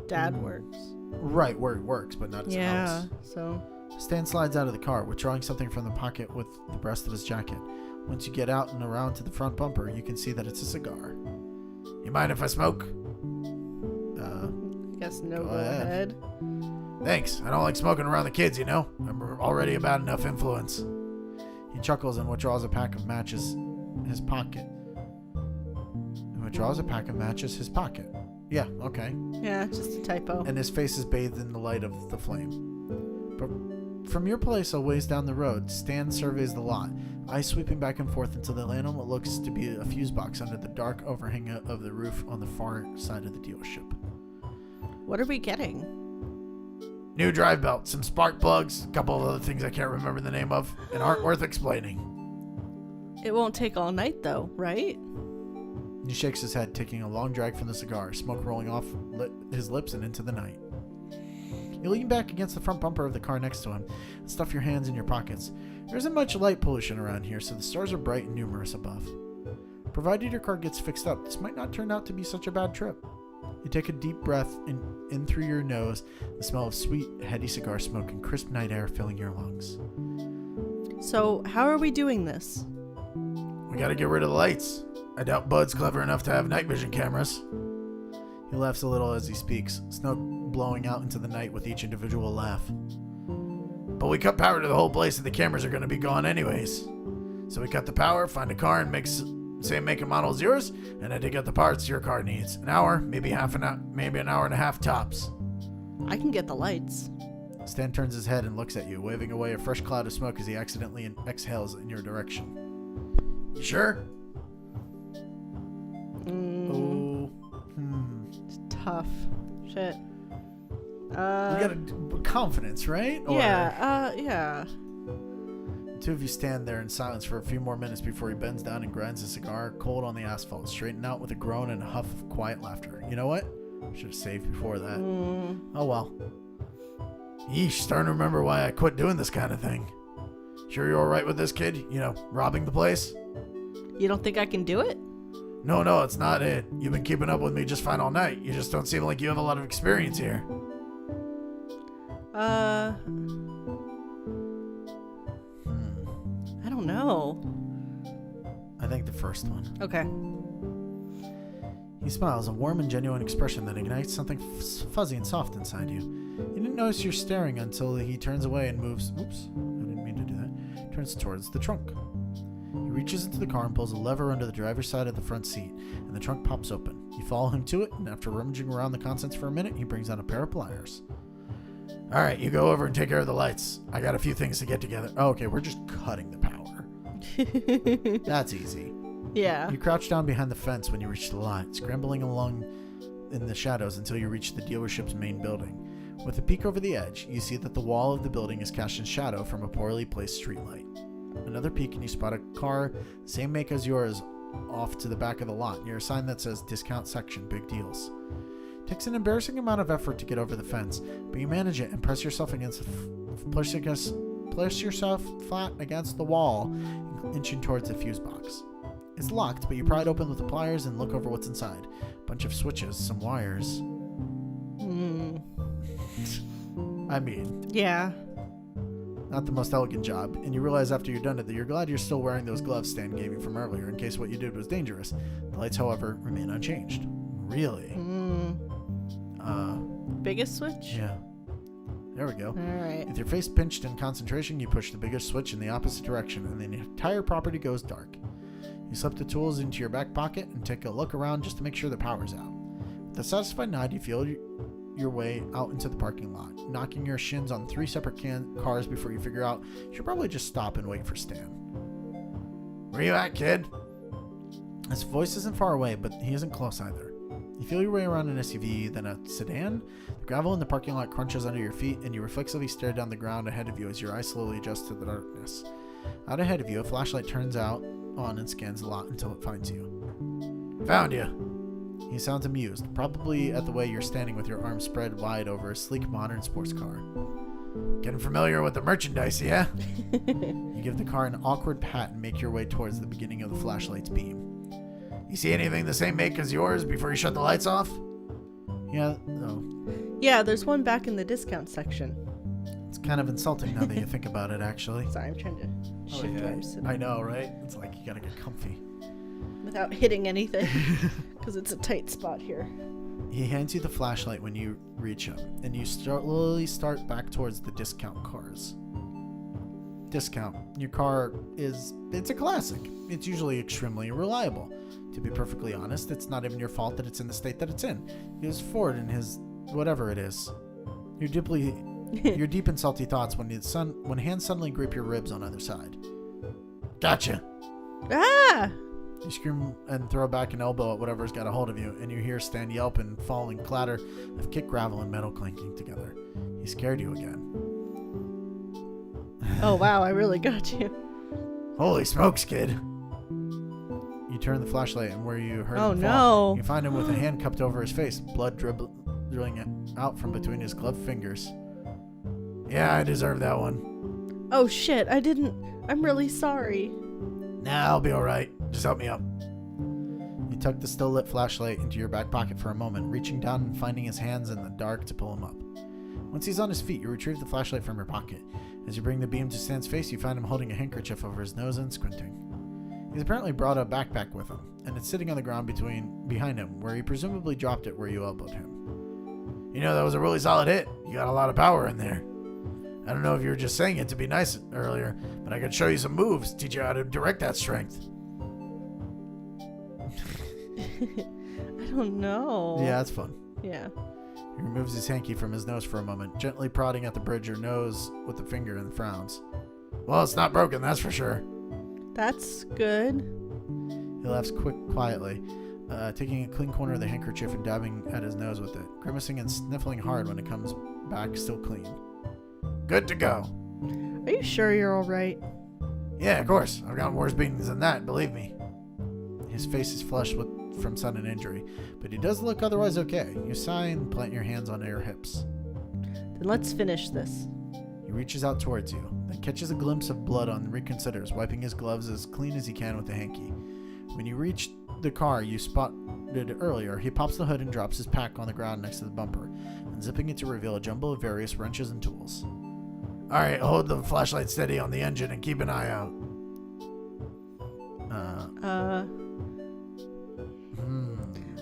dad works. Right, where it works, but not his house. So Stan slides out of the car, withdrawing something from the pocket with the breast of his jacket. Once you get out and around to the front bumper, you can see that it's a cigar. You mind if I smoke? I guess no, Go go ahead. Thanks. I don't like smoking around the kids, you know? I'm already a bad enough influence. He chuckles and withdraws a pack of matches in his pocket. Yeah, okay. Yeah, just a typo. And his face is bathed in the light of the flame. But from your place a ways down the road, Stan surveys the lot, eyes sweeping back and forth until they land on what looks to be a fuse box under the dark overhang of the roof on the far side of the dealership. What are we getting? New drive belt, some spark plugs, a couple of other things I can't remember the name of, and aren't worth explaining. It won't take all night though, right? He shakes his head, taking a long drag from the cigar, smoke rolling off his lips and into the night. You lean back against the front bumper of the car next to him and stuff your hands in your pockets. There isn't much light pollution around here, so the stars are bright and numerous above. Provided your car gets fixed up, this might not turn out to be such a bad trip. You take a deep breath in through your nose, the smell of sweet, heady cigar smoke and crisp night air filling your lungs. So, how are we doing this? We gotta get rid of the lights. I doubt Bud's clever enough to have night vision cameras. He laughs a little as he speaks, smoke blowing out into the night with each individual laugh. But we cut power to the whole place and the cameras are gonna be gone anyways. So we cut the power, find a car and same make and model as yours, and I dig out the parts your car needs. An hour, maybe an hour and a half tops. I can get the lights. Stan turns his head and looks at you, waving away a fresh cloud of smoke as he accidentally exhales in your direction. You sure? It's tough. Shit. We gotta confidence, right? Or Yeah. The two of you stand there in silence for a few more minutes before he bends down and grinds his cigar cold on the asphalt, straighten out with a groan and a huff of quiet laughter. You know what? Should have saved before that. Oh well. Yeesh, starting to remember why I quit doing this kind of thing. Sure you're alright with this, kid? You know, robbing the place? You don't think I can do it? No, it's not it. You've been keeping up with me just fine all night. You just don't seem like you have a lot of experience here. I don't know. I think the first one. Okay. He smiles, a warm and genuine expression that ignites something fuzzy and soft inside you. You didn't notice you're staring until he turns away and moves. Oops, I didn't mean to do that. Turns towards the trunk. He reaches into the car and pulls a lever under the driver's side of the front seat, and the trunk pops open. You follow him to it, and after rummaging around the contents for a minute, he brings out a pair of pliers. Alright, you go over and take care of the lights. I got a few things to get together. Oh, okay, we're just cutting the power. That's easy. Yeah. You crouch down behind the fence when you reach the lot, scrambling along in the shadows until you reach the dealership's main building. With a peek over the edge, you see that the wall of the building is cast in shadow from a poorly placed streetlight. Another peek and you spot a car, same make as yours, off to the back of the lot near a sign that says Discount Section, Big Deals. It takes an embarrassing amount of effort to get over the fence, but you manage it and press yourself flat against the wall, inching towards the fuse box. It's locked, but you pry it open with the pliers and look over what's inside. A bunch of switches, some wires. I mean, Yeah. not the most elegant job, and you realize after you're done it that you're glad you're still wearing those gloves Stan gave you from earlier in case what you did was dangerous. The lights, however, remain unchanged. Really? Biggest switch? Yeah. There we go. Alright. With your face pinched in concentration, you push the biggest switch in the opposite direction, and the entire property goes dark. You slip the tools into your back pocket and take a look around just to make sure the power's out. With a satisfied nod, you feel your way out into the parking lot, knocking your shins on 3 separate cars before you figure out you should probably just stop and wait for Stan. Where you at, kid? His voice isn't far away, but he isn't close either. You feel your way around an SUV, then a sedan. The gravel in the parking lot crunches under your feet, and you reflexively stare down the ground ahead of you as your eyes slowly adjust to the darkness. Out ahead of you, a flashlight turns on and scans the lot until it finds you. Found you. He sounds amused, probably at the way you're standing with your arms spread wide over a sleek modern sports car. Getting familiar with the merchandise, yeah? You give the car an awkward pat and make your way towards the beginning of the flashlight's beam. You see anything the same make as yours before you shut the lights off? Yeah, no. Yeah, there's one back in the discount section. It's kind of insulting now that you think about it, actually. Sorry, I'm trying to shift where I'm sitting I know, right? It's like you gotta get comfy. without hitting anything because it's a tight spot here. He hands you the flashlight when you reach him, and you slowly start back towards the discount cars. Discount. Your car it's a classic. It's usually extremely reliable. To be perfectly honest, it's not even your fault that it's in the state that it's in. It was Ford and his whatever it is. You're deep in salty thoughts when hands suddenly grip your ribs on either side. Gotcha. Ah! You scream and throw back an elbow at whatever's got a hold of you, and you hear Stan yelp and falling clatter of kick, gravel, and metal clanking together. He scared you again. Oh wow, I really got you. Holy smokes, kid. You turn the flashlight, and where you heard Oh, him fall, no. you find him with a hand cupped over his face, blood dribbling out from between his gloved fingers. Yeah, I deserve that one. Oh shit, I'm really sorry. Nah, I'll be alright. Just help me up. You tuck the still lit flashlight into your back pocket for a moment, reaching down and finding his hands in the dark to pull him up. Once he's on his feet, you retrieve the flashlight from your pocket. As you bring the beam to Stan's face, you find him holding a handkerchief over his nose and squinting. He's apparently brought a backpack with him, and it's sitting on the ground behind him, where he presumably dropped it where you elbowed him. You know, that was a really solid hit. You got a lot of power in there. I don't know if you were just saying it to be nice earlier, but I could show you some moves, teach you how to direct that strength. I don't know. Yeah, that's fun. Yeah. He removes his hanky from his nose for a moment, gently prodding at the bridge or nose with the finger and frowns. Well, it's not broken, that's for sure. That's good. He laughs quietly, taking a clean corner of the handkerchief and dabbing at his nose with it, grimacing and sniffling hard when it comes back still clean. Good to go. Are you sure you're alright? Yeah, of course. I've gotten worse beatings than that, believe me. His face is flushed from sudden injury, but he does look otherwise okay. You sigh and plant your hands on your hips. Then let's finish this. You He reaches out towards you, then catches a glimpse of blood and reconsiders, wiping his gloves as clean as he can with a hanky. When you reach the car you spotted earlier, he pops the hood and drops his pack on the ground next to the bumper, unzipping it to reveal a jumble of various wrenches and tools. Alright, hold the flashlight steady on the engine and keep an eye out.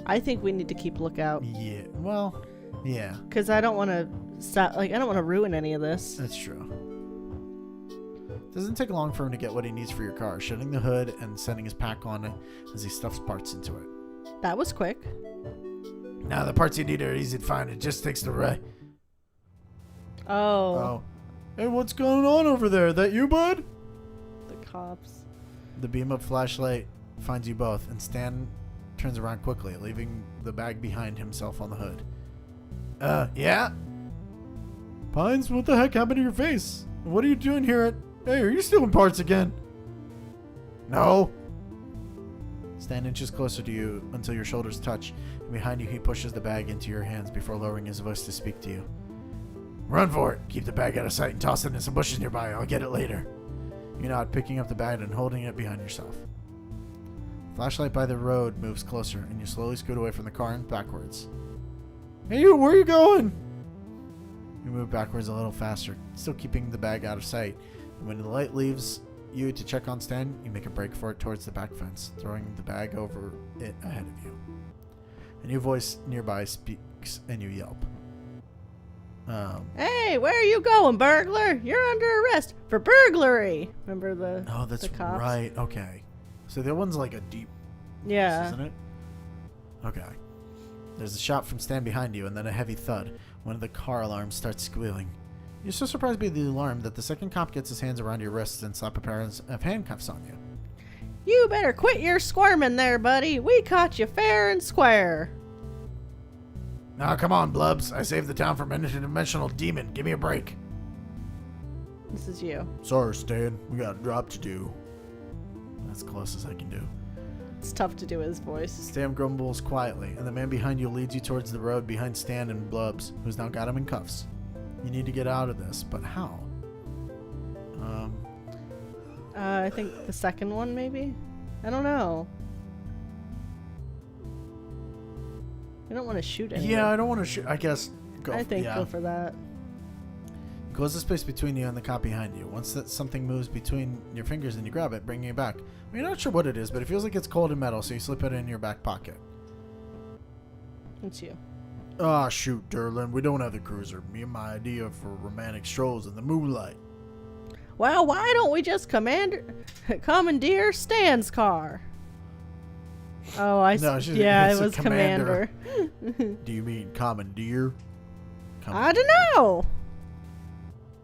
I think we need to keep lookout. Yeah, well, yeah, Because I don't want to stop. Like, I don't want to ruin any of this. that's true. Doesn't take long for him to get what he needs for your car, shutting the hood and setting his pack on it as he stuffs parts into it. That was quick. Now the parts you need are easy to find. It just takes the right. Oh. Hey, what's going on over there? That you, bud? The cops. The beam of flashlight finds you both, and Stan turns around quickly, leaving the bag behind himself on the hood. Yeah? Pines, what the heck happened to your face? What are you doing here at... Hey, are you stealing parts again? No. Stan inches closer to you until your shoulders touch, and behind you he pushes the bag into your hands before lowering his voice to speak to you. Run for it. Keep the bag out of sight and toss it in some bushes nearby. I'll get it later. You nod, picking up the bag and holding it behind yourself. Flashlight by the road moves closer, and you slowly scoot away from the car and backwards. Hey, you, where are you going? You move backwards a little faster, still keeping the bag out of sight. And when the light leaves you to check on Stan, you make a break for it towards the back fence, throwing the bag over it ahead of you. A new voice nearby speaks, and you yelp. Hey, where are you going, burglar? You're under arrest for burglary. Remember the Oh, that's the cops? right. Okay. So the one's like a deep, Yeah. isn't it? Okay. There's a shot from Stan behind you, and then a heavy thud. One of the car alarms starts squealing. You're so surprised by the alarm that the second cop gets his hands around your wrists and slap a pair of handcuffs on you. You better quit your squirming there, buddy. We caught you fair and square. Now, come on, Blubs. I saved the town from an interdimensional demon. Give me a break. This is you. Sorry, Stan. We got a job to do. That's close as I can do. It's tough to do his voice. Stan grumbles quietly, and the man behind you leads you towards the road behind Stan and Blubs, who's now got him in cuffs. You need to get out of this, but how? I think the second one, maybe? I don't know. I don't want to shoot anyone. Yeah, I don't want to shoot. I guess go. I think yeah. go for that. Close the space between you and the cop behind you. Once that something moves between your fingers and you grab it, bringing it back. You're not sure what it is, but it feels like it's cold and metal, so you slip it in your back pocket. It's you. Ah, shoot, Derlin. We don't have the cruiser. Me and my idea for romantic strolls in the moonlight. Well, why don't we just commandeer Stan's car? Oh, No, yeah, it's it a was commander. commander. Do you mean commandeer? I don't know.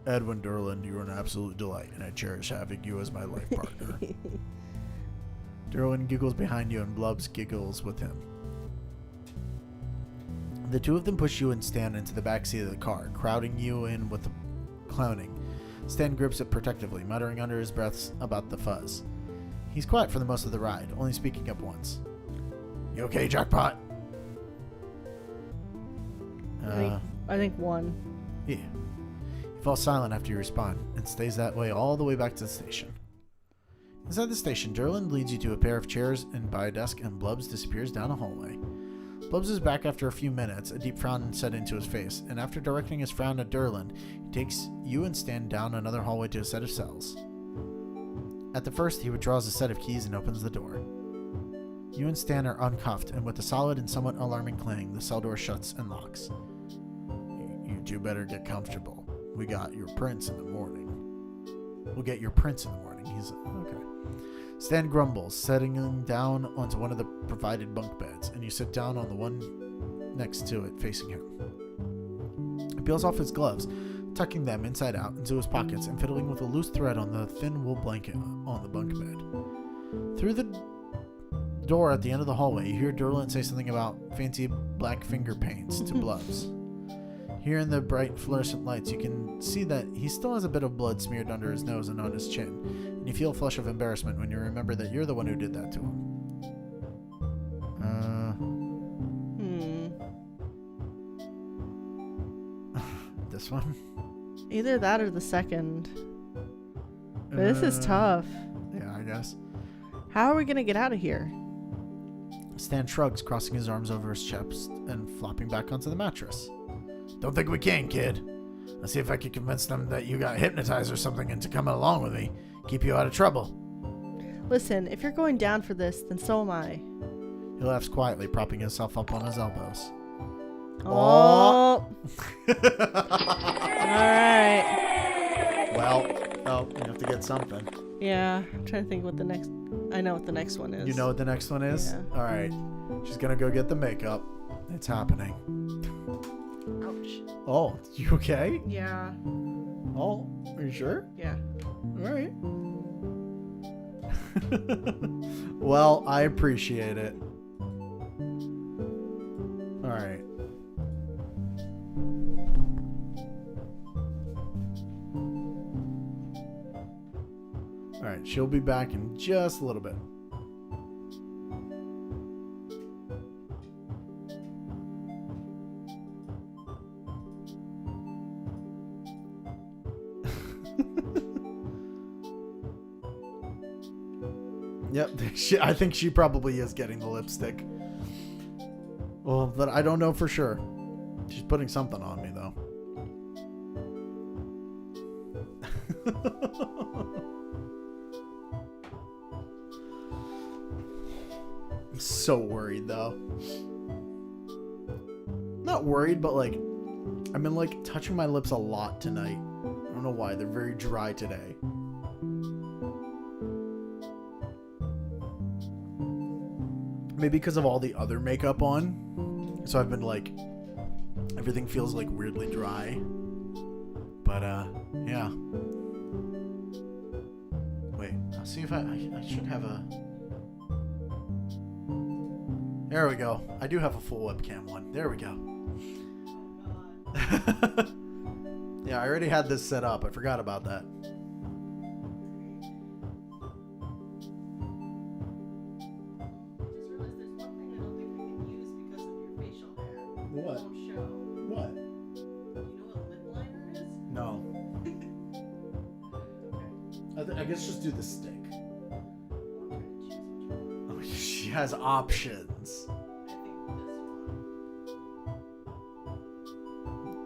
Edwin Derlin, you're an absolute delight, and I cherish having you as my life partner. Derlin giggles behind you, and Blubs giggles with him. The two of them push you and Stan into the back seat of the car, crowding you in with the clowning. Stan grips it protectively, muttering under his breath about the fuzz. He's quiet for the most of the ride, only speaking up once. You okay, Jackpot? I think one. Yeah. He falls silent after you respond, and stays that way all the way back to the station. Inside the station, Derlin leads you to a pair of chairs and by a desk, and Blubs disappears down a hallway. Blubs is back after a few minutes, a deep frown set into his face, and after directing his frown at Derlin, he takes you and Stan down another hallway to a set of cells. At the first, he withdraws a set of keys and opens the door. You and Stan are uncuffed, and with a solid and somewhat alarming clang, the cell door shuts and locks. You two better get comfortable. We got your prince in the morning. We'll get your prince in the morning. He's okay. Stan grumbles, setting him down onto one of the provided bunk beds, and you sit down on the one next to it, facing him. He peels off his gloves, tucking them inside out into his pockets and fiddling with a loose thread on the thin wool blanket on the bunk bed. Through the door at the end of the hallway, you hear Derlin say something about fancy black finger paints to Blubs. Here in the bright fluorescent lights, you can see that he still has a bit of blood smeared under his nose and on his chin, and you feel a flush of embarrassment when you remember that you're the one who did that to him. This one? Either that or the second. But this is tough. Yeah, I guess. How are we gonna get out of here? Stan shrugs, crossing his arms over his chest and flopping back onto the mattress. Don't think we can, kid. I'll see if I can convince them that you got hypnotized or something into coming along with me. Keep you out of trouble. Listen, if you're going down for this, then so am I. He laughs quietly, propping himself up on his elbows. Oh. Alright. Well, you have to get something. Yeah, I'm trying to think what the next... I know what the next one is. You know what the next one is? Yeah. All right. She's going to go get the makeup. It's happening. Ouch. Oh, you okay? Yeah. Oh, are you sure? Yeah. All right. Well, I appreciate it. All right. All right, she'll be back in just a little bit. Yep, I think she probably is getting the lipstick. Well, but I don't know for sure. She's putting something on me, though. I'm so worried, though. Not worried, but like, I've been like touching my lips a lot tonight. I don't know why. They're very dry today. Maybe because of all the other makeup on. So I've been like, everything feels like weirdly dry. But yeah. Wait, I'll see if I should have a... There we go. I do have a full webcam one. There we go. Yeah, I already had this set up. I forgot about that. What? What? No. I guess just do the stick. Oh, she has options.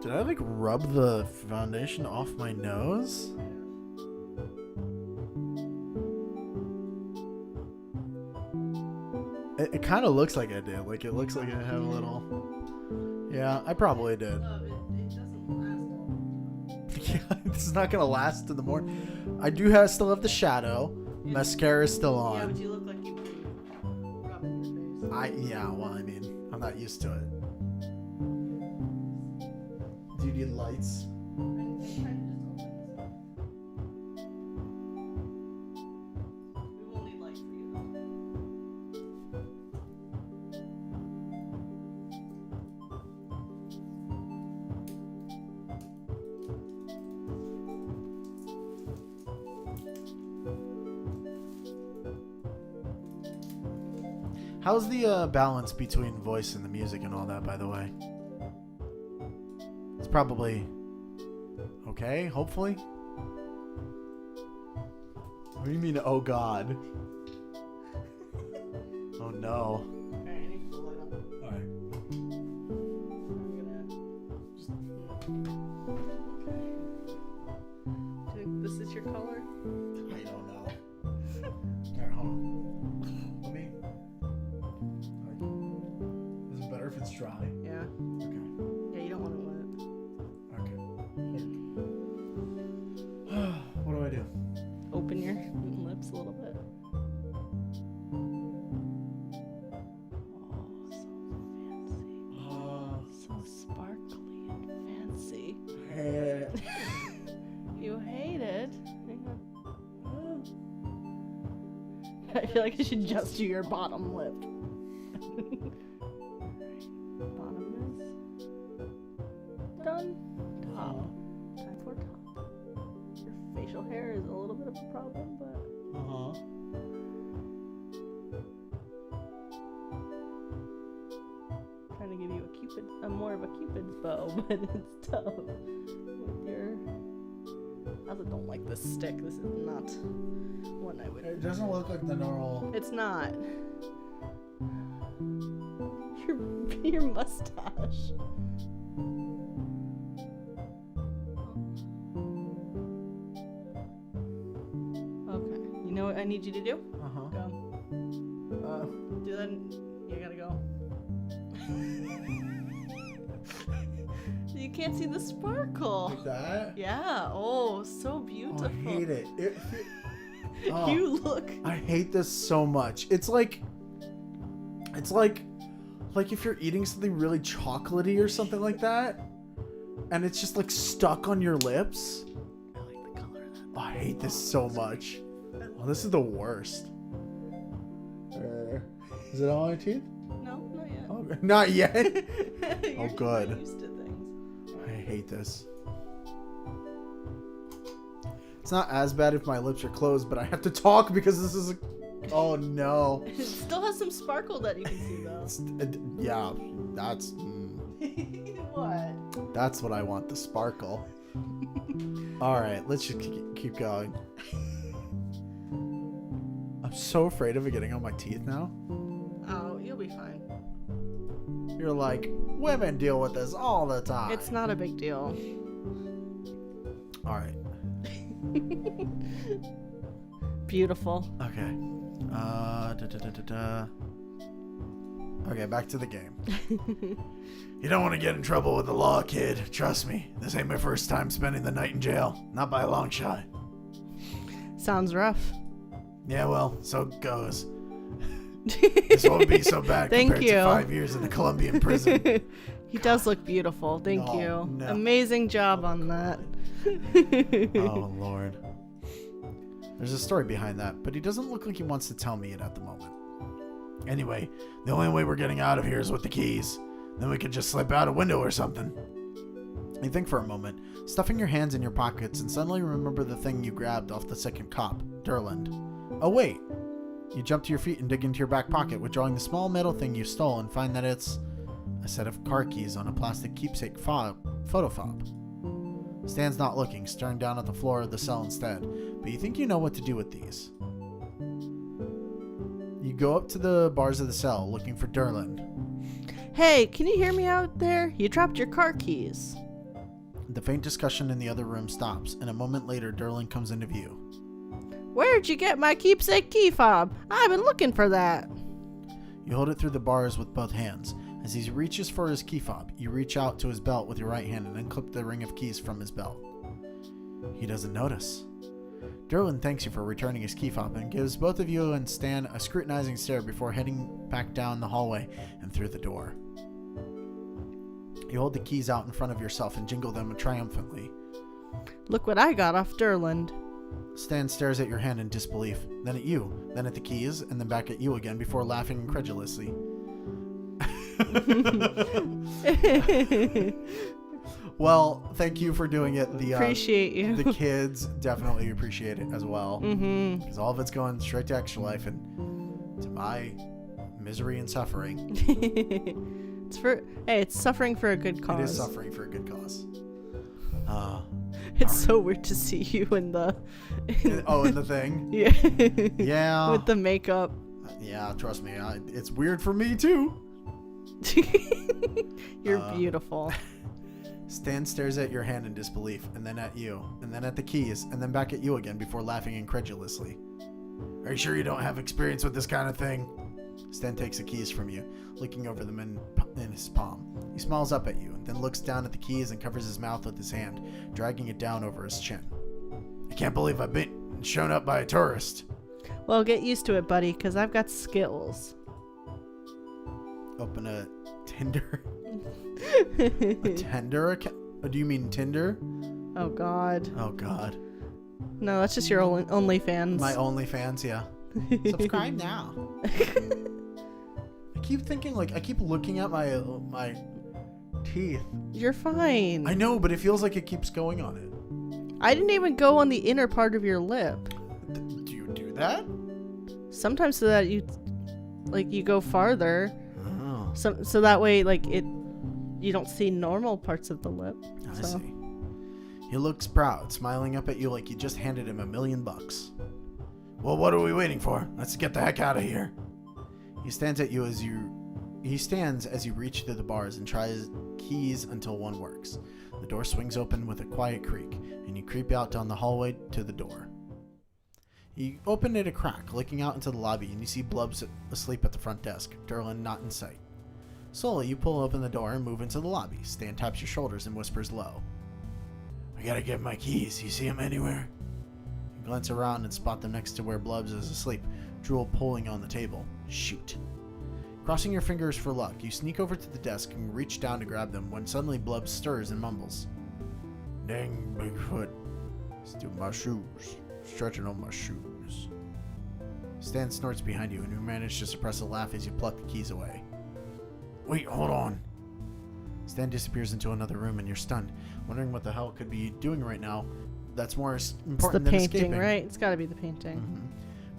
Did I like rub the foundation off my nose? It kind of looks like I did. Like it looks like I have a little. Yeah, I probably did. Yeah, this is not gonna last in the morning. I do still have the shadow. Mascara is still on. Yeah, but you look like you've been rubbing your face. Yeah, well, I mean, I'm not used to it. Do you need lights? We will need light for you. How's the balance between voice and the music and all that, by the way? It's probably okay, hopefully. What do you mean, oh god? Oh no. Alright, I need to light up. Alright. Do you think this is your color? I don't know. Alright, hold on. Let me. Is it better if it's dry? Yeah. Okay. Yeah, you don't want it wet. Okay. What do I do? Open your lips a little bit. Oh, so fancy. So sparkly and fancy. You hate it? I feel like I should just do your bottom lip. Bottom is done. Top. Time for top. Your facial hair is a little bit of a problem, but trying to give you a more of a cupid's bow, but it's tough with your I also don't like this stick. This is not one I would. It doesn't look like the normal. It's not. Your mustache. Okay. You know what I need you to do? Uh-huh. Go. Do that. You gotta go. You can't see the sparkle. Like that? Yeah. Oh, so beautiful. Oh, I hate it. Oh, You look. I hate this so much. It's like if you're eating something really chocolatey or something like that, and it's just like stuck on your lips. I like the color of that. Oh, I hate this so much. Oh, this is the worst. Is it all my teeth? No, not yet. Oh, not yet. You're good. not used to things. I hate this. It's not as bad if my lips are closed, but I have to talk because this is oh no. It still has some sparkle that you can see though. Yeah, that's What? that's what I want, the sparkle. All right, let's just keep going. I'm so afraid of it getting on my teeth now. Oh, you'll be fine. You're like, women deal with this all the time. It's not a big deal. All right. Beautiful. Okay. Okay, back to the game. You don't want to get in trouble with the law, kid. Trust me, this ain't my first time spending the night in jail. Not by a long shot. Sounds rough. Yeah, well, so it goes. This won't be so bad Thank compared you. to 5 years in a Colombian prison. He does look beautiful. Thank Oh, you. no. Amazing job on that. Oh, Lord. There's a story behind that, but he doesn't look like he wants to tell me it at the moment. Anyway, the only way we're getting out of here is with the keys. Then we could just slip out a window or something. You think for a moment, stuffing your hands in your pockets, and suddenly remember the thing you grabbed off the second cop, Durland. Oh, wait. You jump to your feet and dig into your back pocket, withdrawing the small metal thing you stole, and find that it's a set of car keys on a plastic keepsake photo fob. Stan's not looking, staring down at the floor of the cell instead, but you think you know what to do with these. You go up to the bars of the cell, looking for Durland. Hey, can you hear me out there? You dropped your car keys. The faint discussion in the other room stops, and a moment later, Durland comes into view. Where'd you get my keepsake key fob? I've been looking for that. You hold it through the bars with both hands. As he reaches for his key fob, you reach out to his belt with your right hand and unclip the ring of keys from his belt. He doesn't notice. Durland thanks you for returning his key fob and gives both of you and Stan a scrutinizing stare before heading back down the hallway and through the door. You hold the keys out in front of yourself and jingle them triumphantly. Look what I got off Durland. Stan stares at your hand in disbelief, then at you, then at the keys, and then back at you again before laughing incredulously. Well, thank you for doing it. Appreciate you. The kids definitely appreciate it as well. Mm-hmm. Because all of it's going straight to Extra Life and to my misery and suffering. It's suffering for a good cause. It is suffering for a good cause. It's so weird to see you in the. In the thing? Yeah. Yeah. With the makeup. Yeah, trust me. It's weird for me too. You're beautiful. Stan stares at your hand in disbelief, and then at you, and then at the keys, and then back at you again before laughing incredulously. Are you sure you don't have experience with this kind of thing? Stan takes the keys from you, looking over them in his palm. He smiles up at you, then looks down at the keys and covers his mouth with his hand, dragging it down over his chin. I can't believe I've been shown up by a tourist. Well, get used to it, buddy, because I've got skills. Open a Tinder. A Tinder account? Oh, do you mean Tinder? Oh, God. Oh, God. No, that's just your OnlyFans. My OnlyFans, yeah. Subscribe now. I keep thinking, I keep looking at my teeth. You're fine. I know, but it feels like it keeps going on it. I didn't even go on the inner part of your lip. Do you do that? Sometimes so that you go farther. Oh, So that way, you don't see normal parts of the lip. I So. see. He looks proud, smiling up at you like you just handed him $1 million. Well, what are we waiting for? Let's get the heck out of here. He stands as you reach through the bars and tries keys until one works. The door swings open with a quiet creak, and you creep out down the hallway to the door. You open it a crack, looking out into the lobby, and you see Blubs asleep at the front desk, Durlin not in sight. Slowly, you pull open the door and move into the lobby. Stan taps your shoulders and whispers low. I gotta get my keys. You see them anywhere? You glance around and spot them next to where Blubs is asleep, drool pulling on the table. Shoot. Crossing your fingers for luck, you sneak over to the desk and reach down to grab them when suddenly Blubs stirs and mumbles. Dang, Bigfoot. Steal my shoes. Stretching on my shoes. Stan snorts behind you and you manage to suppress a laugh as you pluck the keys away. Wait, hold on. Stan disappears into another room and you're stunned, wondering what the hell could be doing right now that's more important It's the than painting, escaping. right? It's got to be the painting.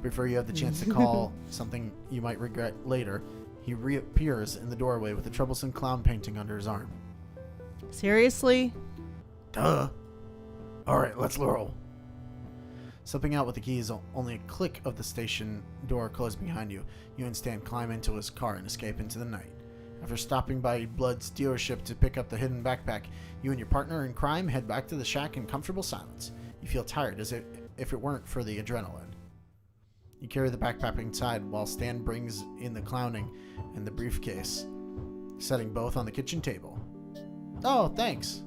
Before you have the chance to call something you might regret later, he reappears in the doorway with a troublesome clown painting under his arm. Seriously? Duh. Alright, let's roll. Slipping out with the keys, only a click of the station door closed behind you. You and Stan climb into his car and escape into the night. After stopping by Blood's dealership to pick up the hidden backpack, you and your partner in crime head back to the shack in comfortable silence. You feel tired as if it weren't for the adrenaline. You carry the backpack inside while Stan brings in the clowning and the briefcase, setting both on the kitchen table. Oh, thanks.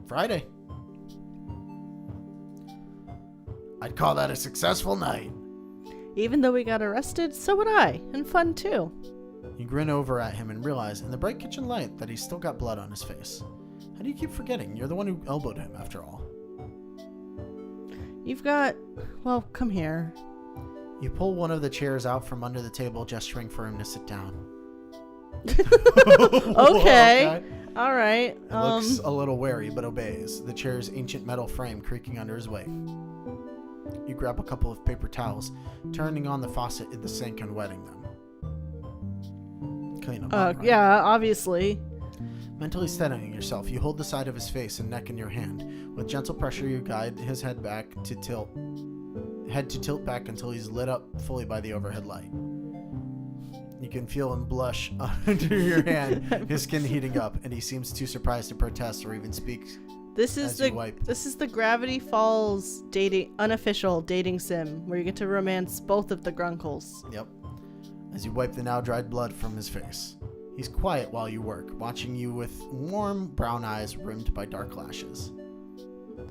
Friday. I'd call that a successful night. Even though we got arrested, so would I. And fun too. You grin over at him and realize in the bright kitchen light that he's still got blood on his face. How do you keep forgetting? You're the one who elbowed him, after all. You've got... Well, come here. You pull one of the chairs out from under the table, gesturing for him to sit down. Okay. All right. He looks a little wary, but obeys, the chair's ancient metal frame creaking under his weight. You grab a couple of paper towels, turning on the faucet in the sink and wetting them. Clean them up, right? Yeah, obviously. Mentally steadying yourself, you hold the side of his face and neck in your hand. With gentle pressure, you guide his head to tilt back until he's lit up fully by the overhead light. You can feel him blush under your hand, his skin heating up, and he seems too surprised to protest or even speak. This is the Gravity Falls unofficial dating sim where you get to romance both of the Grunkles. Yep. As you wipe the now dried blood from his face. He's quiet while you work, watching you with warm brown eyes rimmed by dark lashes.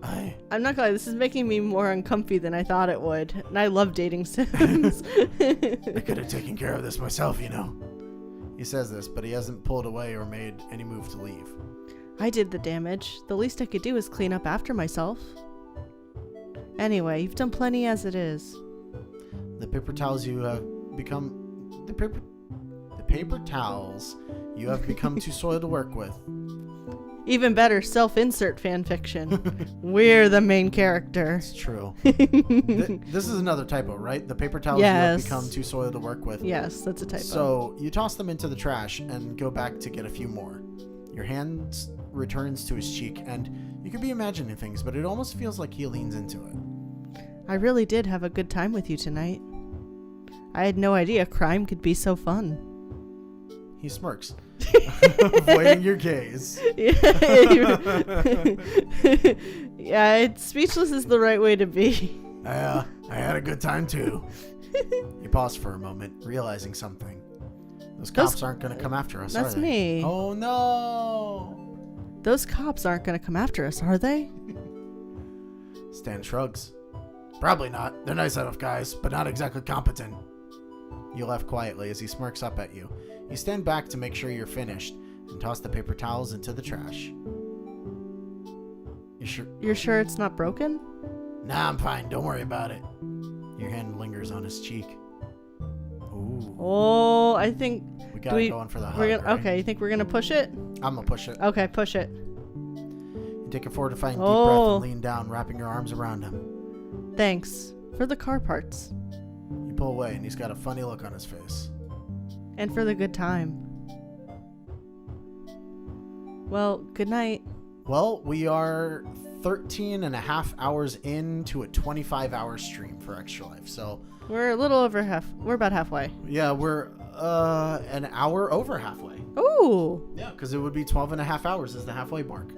I'm not gonna lie, this is making me more uncomfy than I thought it would. And I love dating sims. I could have taken care of this myself, you know. He says this, but he hasn't pulled away or made any move to leave. I did the damage. The least I could do is clean up after myself. Anyway, you've done plenty as it is. The paper towels you have become too soiled to work with. Even better, self-insert fanfiction. We're the main character. It's true. This is another typo, right? The paper towels you have become too soiled to work with. Yes, that's a typo. So you toss them into the trash and go back to get a few more. Your hand returns to his cheek, and you could be imagining things, but it almost feels like he leans into it. I really did have a good time with you tonight. I had no idea crime could be so fun. He smirks, avoiding your gaze. Yeah, speechless is the right way to be. I had a good time too. You pause for a moment, realizing something. Those cops aren't going to come after us, are they? That's me. Oh, no! Those cops aren't going to come after us, are they? Stan shrugs. Probably not. They're nice enough guys, but not exactly competent. You laugh quietly as he smirks up at you. You stand back to make sure you're finished and toss the paper towels into the trash. You're sure it's not broken? Nah, I'm fine. Don't worry about it. Your hand lingers on his cheek. Ooh. Oh, I think... We got it going for the hug, right? Okay, you think we're going to push it? I'm going to push it. Okay, push it. You take a fortifying deep breath and lean down, wrapping your arms around him. Thanks. For the car parts. You pull away, and he's got a funny look on his face. And for the good time. Well, good night. Well, we are 13 and a half hours into a 25-hour stream for Extra Life. So We're a little over half. We're about halfway. yeah, we're an hour over halfway. Ooh. Yeah, because it would be 12 and a half hours is the halfway mark.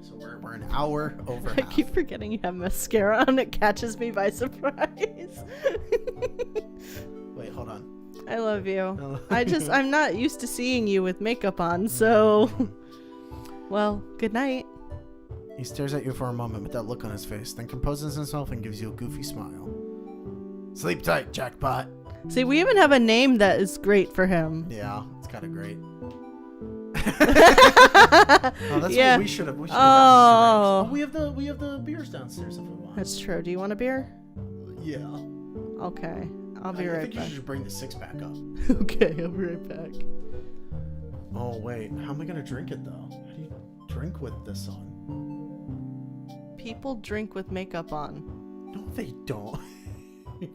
So we're an hour over I half. keep forgetting you have mascara on. It catches me by surprise. Wait, hold on. I love you. Oh. I'm not used to seeing you with makeup on, so. Well, good night. He stares at you for a moment with that look on his face, then composes himself and gives you a goofy smile. Sleep tight, jackpot. See, we even have a name that is great for him. Yeah, it's kind of great. Oh, that's Yeah. what we should have. We should Oh. have we have the beers downstairs if we want. That's true. Do you want a beer? Yeah. Okay. I'll be I right think you back. should just bring the 6-pack up. Okay, I'll be right back. Oh wait, how am I gonna drink it though? How do you drink with this on? People drink with makeup on. No, they don't.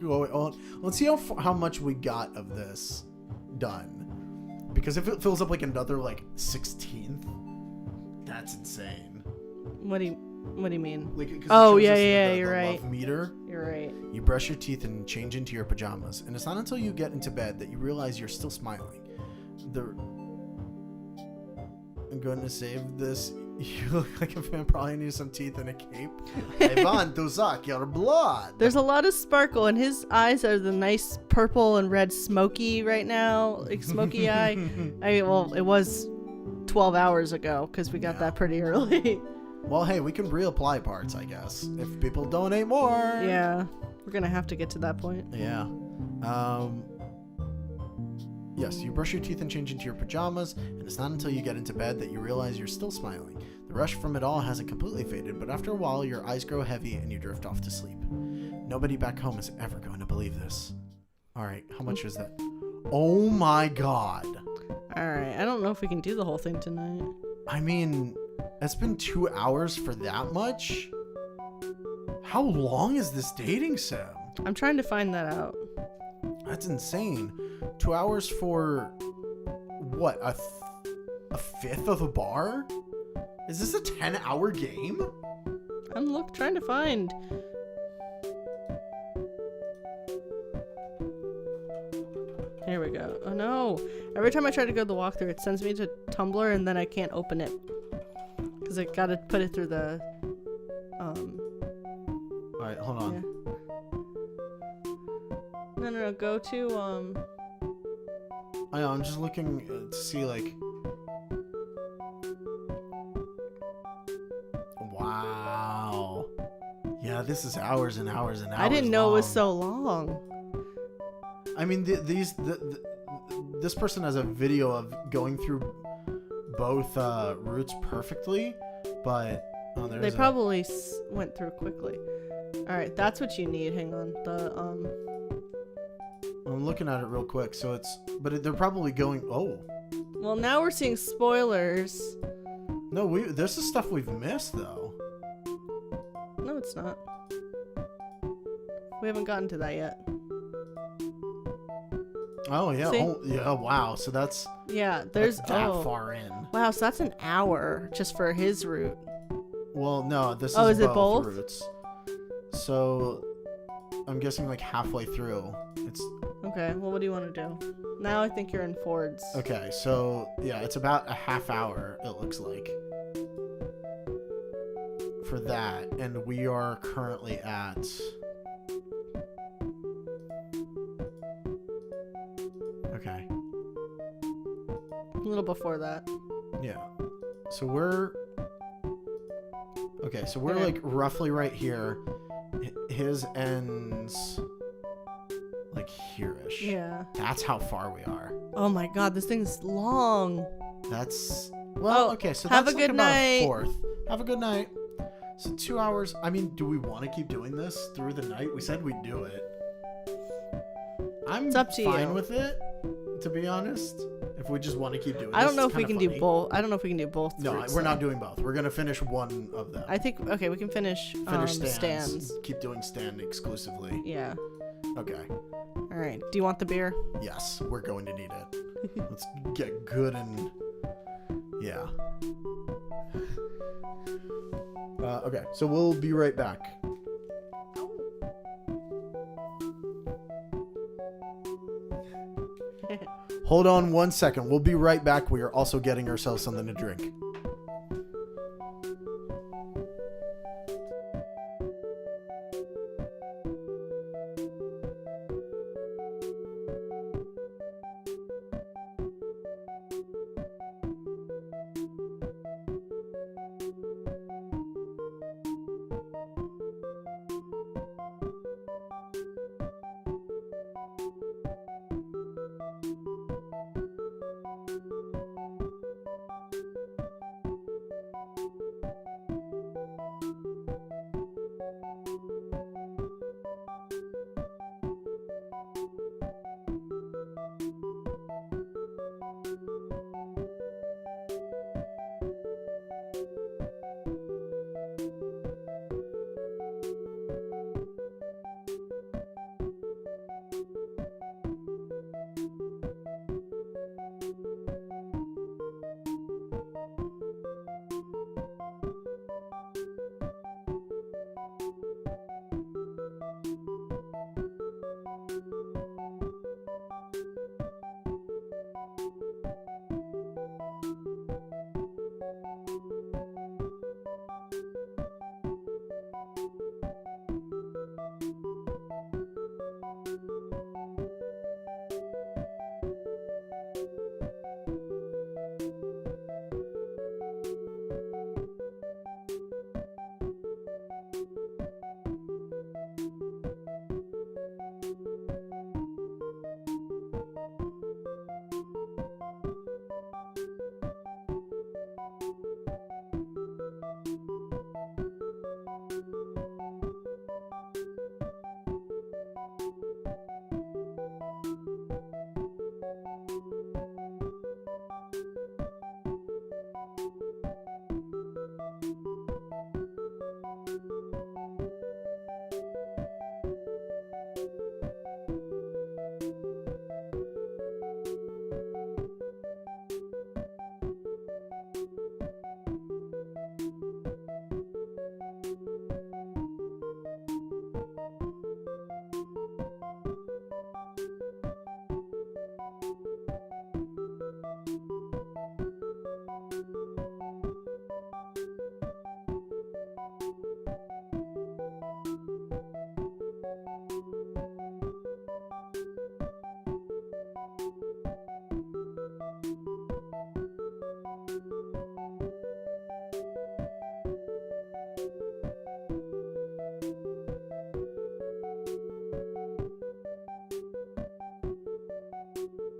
Well, let's see how much we got of this done. Because if it fills up like another like 16th, that's insane. What do you mean? Like, 'cause it Oh, shows yeah, us yeah, the you're right. love meter. You're right. You brush your teeth and change into your pajamas, and it's not until you get into bed that you realize you're still smiling. I'm going to save this. You look like a man probably needs some teeth and a cape. I want to suck your blood. There's a lot of sparkle, and his eyes are the nice purple and red smoky right now, like smoky eye. Well, it was 12 hours ago because we got that pretty early. Well, hey, we can reapply parts, I guess, if people donate more. Yeah, we're gonna have to get to that point. Yeah. Yes, you brush your teeth and change into your pajamas, and it's not until you get into bed that you realize you're still smiling. The rush from it all hasn't completely faded, but after a while, your eyes grow heavy and you drift off to sleep. Nobody back home is ever going to believe this. Alright, how much is that? Oh my god. Alright, I don't know if we can do the whole thing tonight. I mean, it's been 2 hours for that much? How long is this dating sim? I'm trying to find that out. That's insane. 2 hours for what? A fifth of a bar? Is this a 10-hour game? I'm trying to find. Here we go. Oh no! Every time I try to go to the walkthrough, it sends me to Tumblr, and then I can't open it because I gotta put it through the. All right, hold on. Yeah. No. Go to I know, I'm just looking to see like. Wow. Yeah, this is hours and hours and hours. I didn't know it was long. so long. I mean, this person has a video of going through both routes perfectly, but They probably went through quickly. All right, that's what you need. Hang on. I'm looking at it real quick. So they're probably going. Oh, Well, now we're seeing spoilers. no, this is stuff we've missed though. No, it's not. We haven't gotten to that yet. Oh yeah, See? Wow. So that's There's that far in. Wow, so that's an hour just for his route. Well, no, this Oh, is is it both? routes. So I'm guessing like halfway through. It's Okay, well, what do you want to do? Now I think you're in Ford's. okay. So yeah, it's about a half hour. It looks like for that, and we are currently at. Okay. A little before that. Yeah. So we're okay. So we're Okay. like roughly right here. His ends like here-ish. Yeah. That's how far we are. Oh my god, this thing's long. That's well. Oh, Okay. So have that's a like good about night. a fourth. Have a good night. So 2 hours. I mean, do we want to keep doing this through the night? We said we'd do it. I'm It's up to fine you. with it, to be honest. If we just want to keep doing. I this, don't know it's if we kinda can do funny. both. I don't know if we can do both. No, routes, we're not though. doing both. We're gonna finish one of them. I think okay, we can finish stands. Keep doing stand exclusively. Yeah. Okay. All right. Do you want the beer? Yes, we're going to need it. Let's get good and yeah. Okay, so we'll be right back. Hold on 1 second. We'll be right back. We are also getting ourselves something to drink.